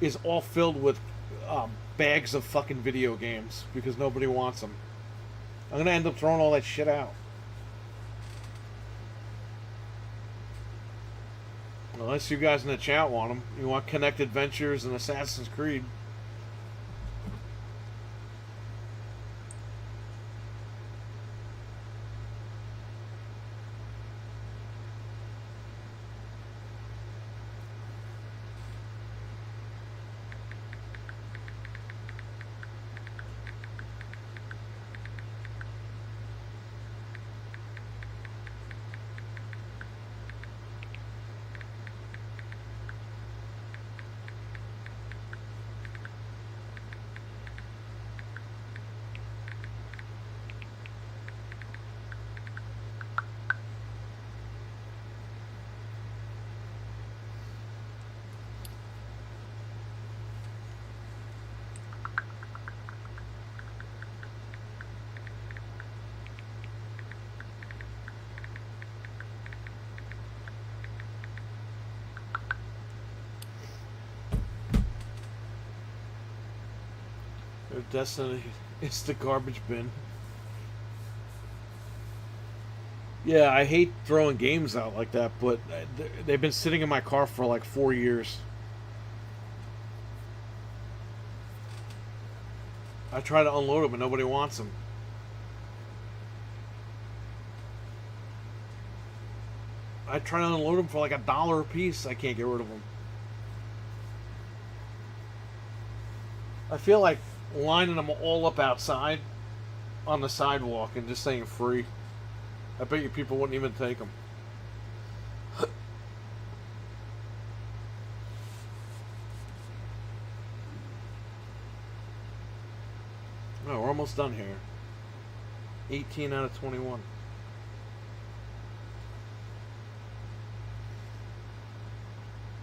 is all filled with bags of fucking video games because nobody wants them. I'm going to end up throwing all that shit out. Unless you guys in the chat want them. You want Connect Adventures and Assassin's Creed. Destiny is the garbage bin. Yeah, I hate throwing games out like that, but they've been sitting in my car for like 4 years. I try to unload them and nobody wants them. I try to unload them for like $1 a piece. I can't get rid of them. I feel like lining them all up outside on the sidewalk and just saying free. I bet you people wouldn't even take them. Oh, we're almost done here. 18 out of 21.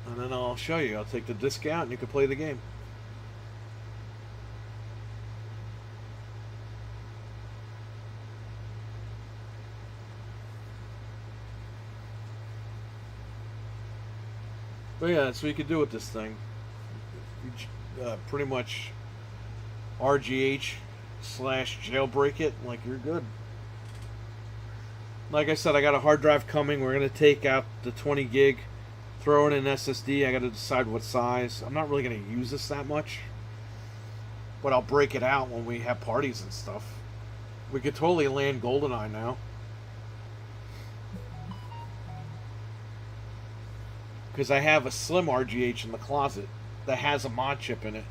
And then I'll show you. I'll take the disc out and you can play the game. But yeah, that's what you can do with this thing. Pretty much RGH / jailbreak it, like you're good. Like I said, I got a hard drive coming. We're going to take out the 20 gig, throw in an SSD. I got to decide what size. I'm not really going to use this that much, but I'll break it out when we have parties and stuff. We could totally land GoldenEye now. Because I have a slim RGH in the closet that has a mod chip in it.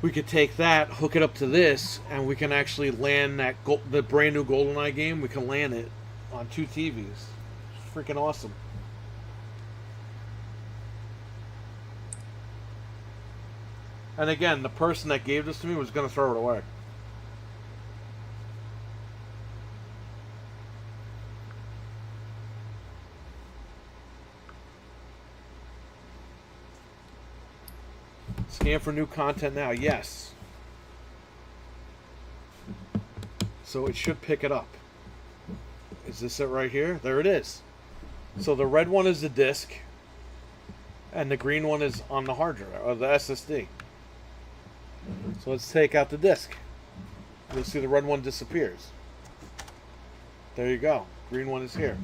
We could take that, hook it up to this, and we can actually land that the brand new GoldenEye game. We can land it on 2 TVs. It's freaking awesome. And again, the person that gave this to me was going to throw it away. Scan for new content now. Yes. So it should pick it up. Is this it right here? There it is. So the red one is the disk, and the green one is on the hard drive, or the SSD. So let's take out the disk. You'll see the red one disappears. There you go. Green one is here.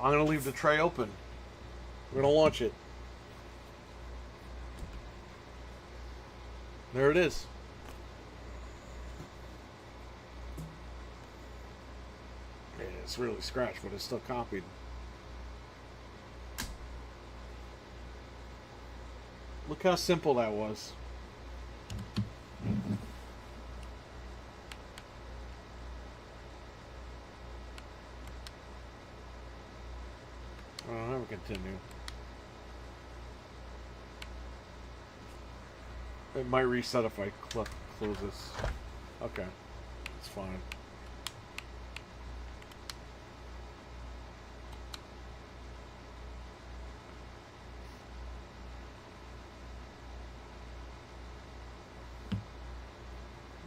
I'm going to leave the tray open. We're going to launch it. There it is. Yeah, it's really scratched, but it's still copied. Look how simple that was. I'll never continue. It might reset if I close this. Okay, it's fine.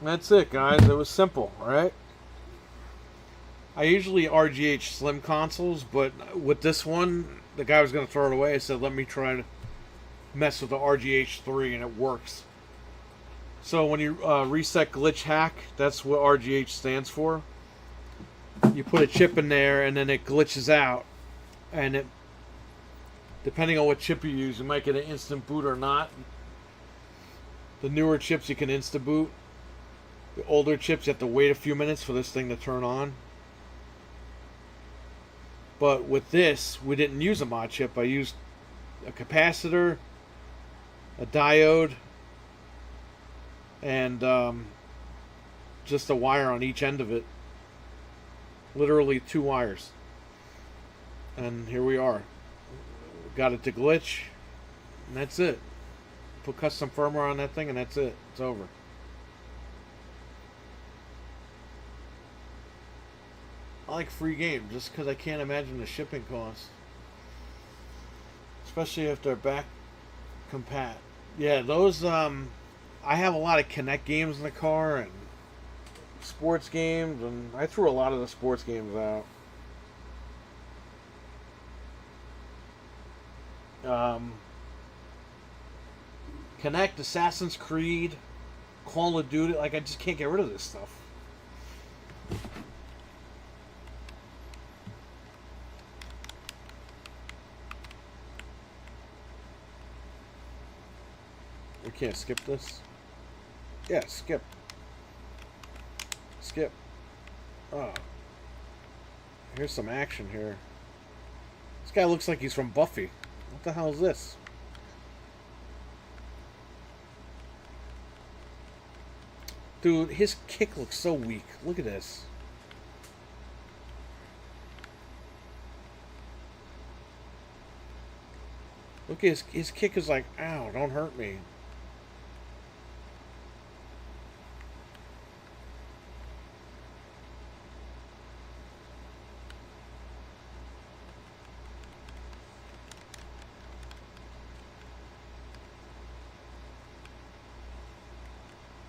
That's it, guys. It was simple, right? I usually RGH slim consoles, but with this one, the guy was going to throw it away. I said, let me try to mess with the RGH 3, and it works. So when you reset glitch hack, that's what RGH stands for. You put a chip in there, and then it glitches out. And it, depending on what chip you use, you might get an instant boot or not. The newer chips, you can insta boot. The older chips, you have to wait a few minutes for this thing to turn on. But with this, we didn't use a mod chip. I used a capacitor, a diode, and just a wire on each end of it. Literally 2 wires. And here we are. Got it to glitch, and that's it. Put custom firmware on that thing, and that's it. It's over. I like free game just because I can't imagine the shipping costs. Especially if they're back compat. Yeah, those, I have a lot of Kinect games in the car and sports games, and I threw a lot of the sports games out. Kinect, Assassin's Creed, Call of Duty, like I just can't get rid of this stuff. We can't skip this? Yeah, skip. Skip. Oh. Here's some action here. This guy looks like he's from Buffy. What the hell is this? Dude, his kick looks so weak. Look at this. Look at his kick is like, ow, don't hurt me.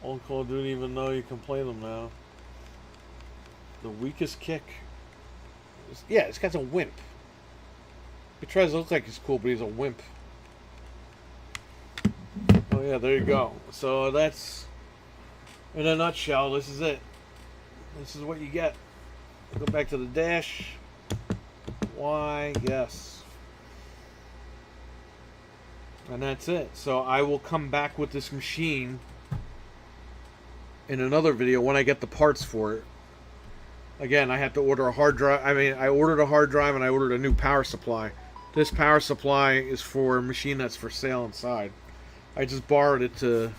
Old Call didn't even know you can play them now. The weakest kick. Yeah, this guy's a wimp. He tries to look like he's cool, but he's a wimp. Oh yeah, there you go. So that's, in a nutshell, this is it. This is what you get. Go back to the dash. Y, yes. And that's it. So I will come back with this machine in another video when I get the parts for it. Again, I had to order a hard drive. I mean, I ordered a hard drive and I ordered a new power supply. This power supply is for a machine that's for sale inside. I just borrowed it to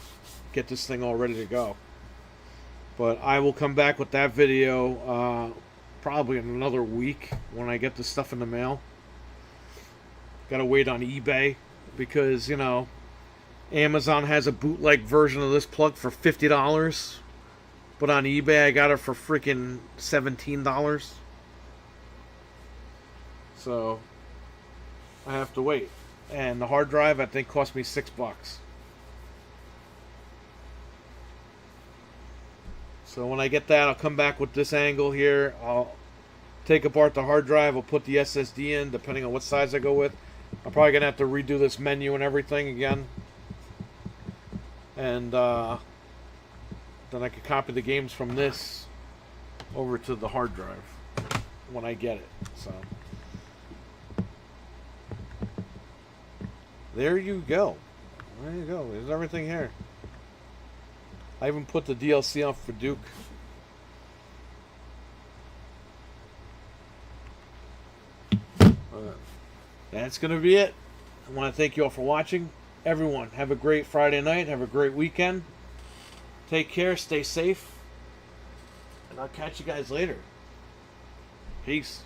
get this thing all ready to go. But I will come back with that video probably in another week when I get the stuff in the mail. Gotta wait on eBay because, you know, Amazon has a bootleg version of this plug for $50. But on eBay, I got it for freaking $17. So I have to wait. And the hard drive, I think, cost me $6. So when I get that, I'll come back with this angle here. I'll take apart the hard drive. I'll put the SSD in, depending on what size I go with. I'm probably going to have to redo this menu and everything again. And then I could copy the games from this over to the hard drive when I get it. So there you go. There you go. There's everything here. I even put the DLC on for Duke. That's going to be it. I want to thank you all for watching. Everyone, have a great Friday night. Have a great weekend. Take care. Stay safe. And I'll catch you guys later. Peace.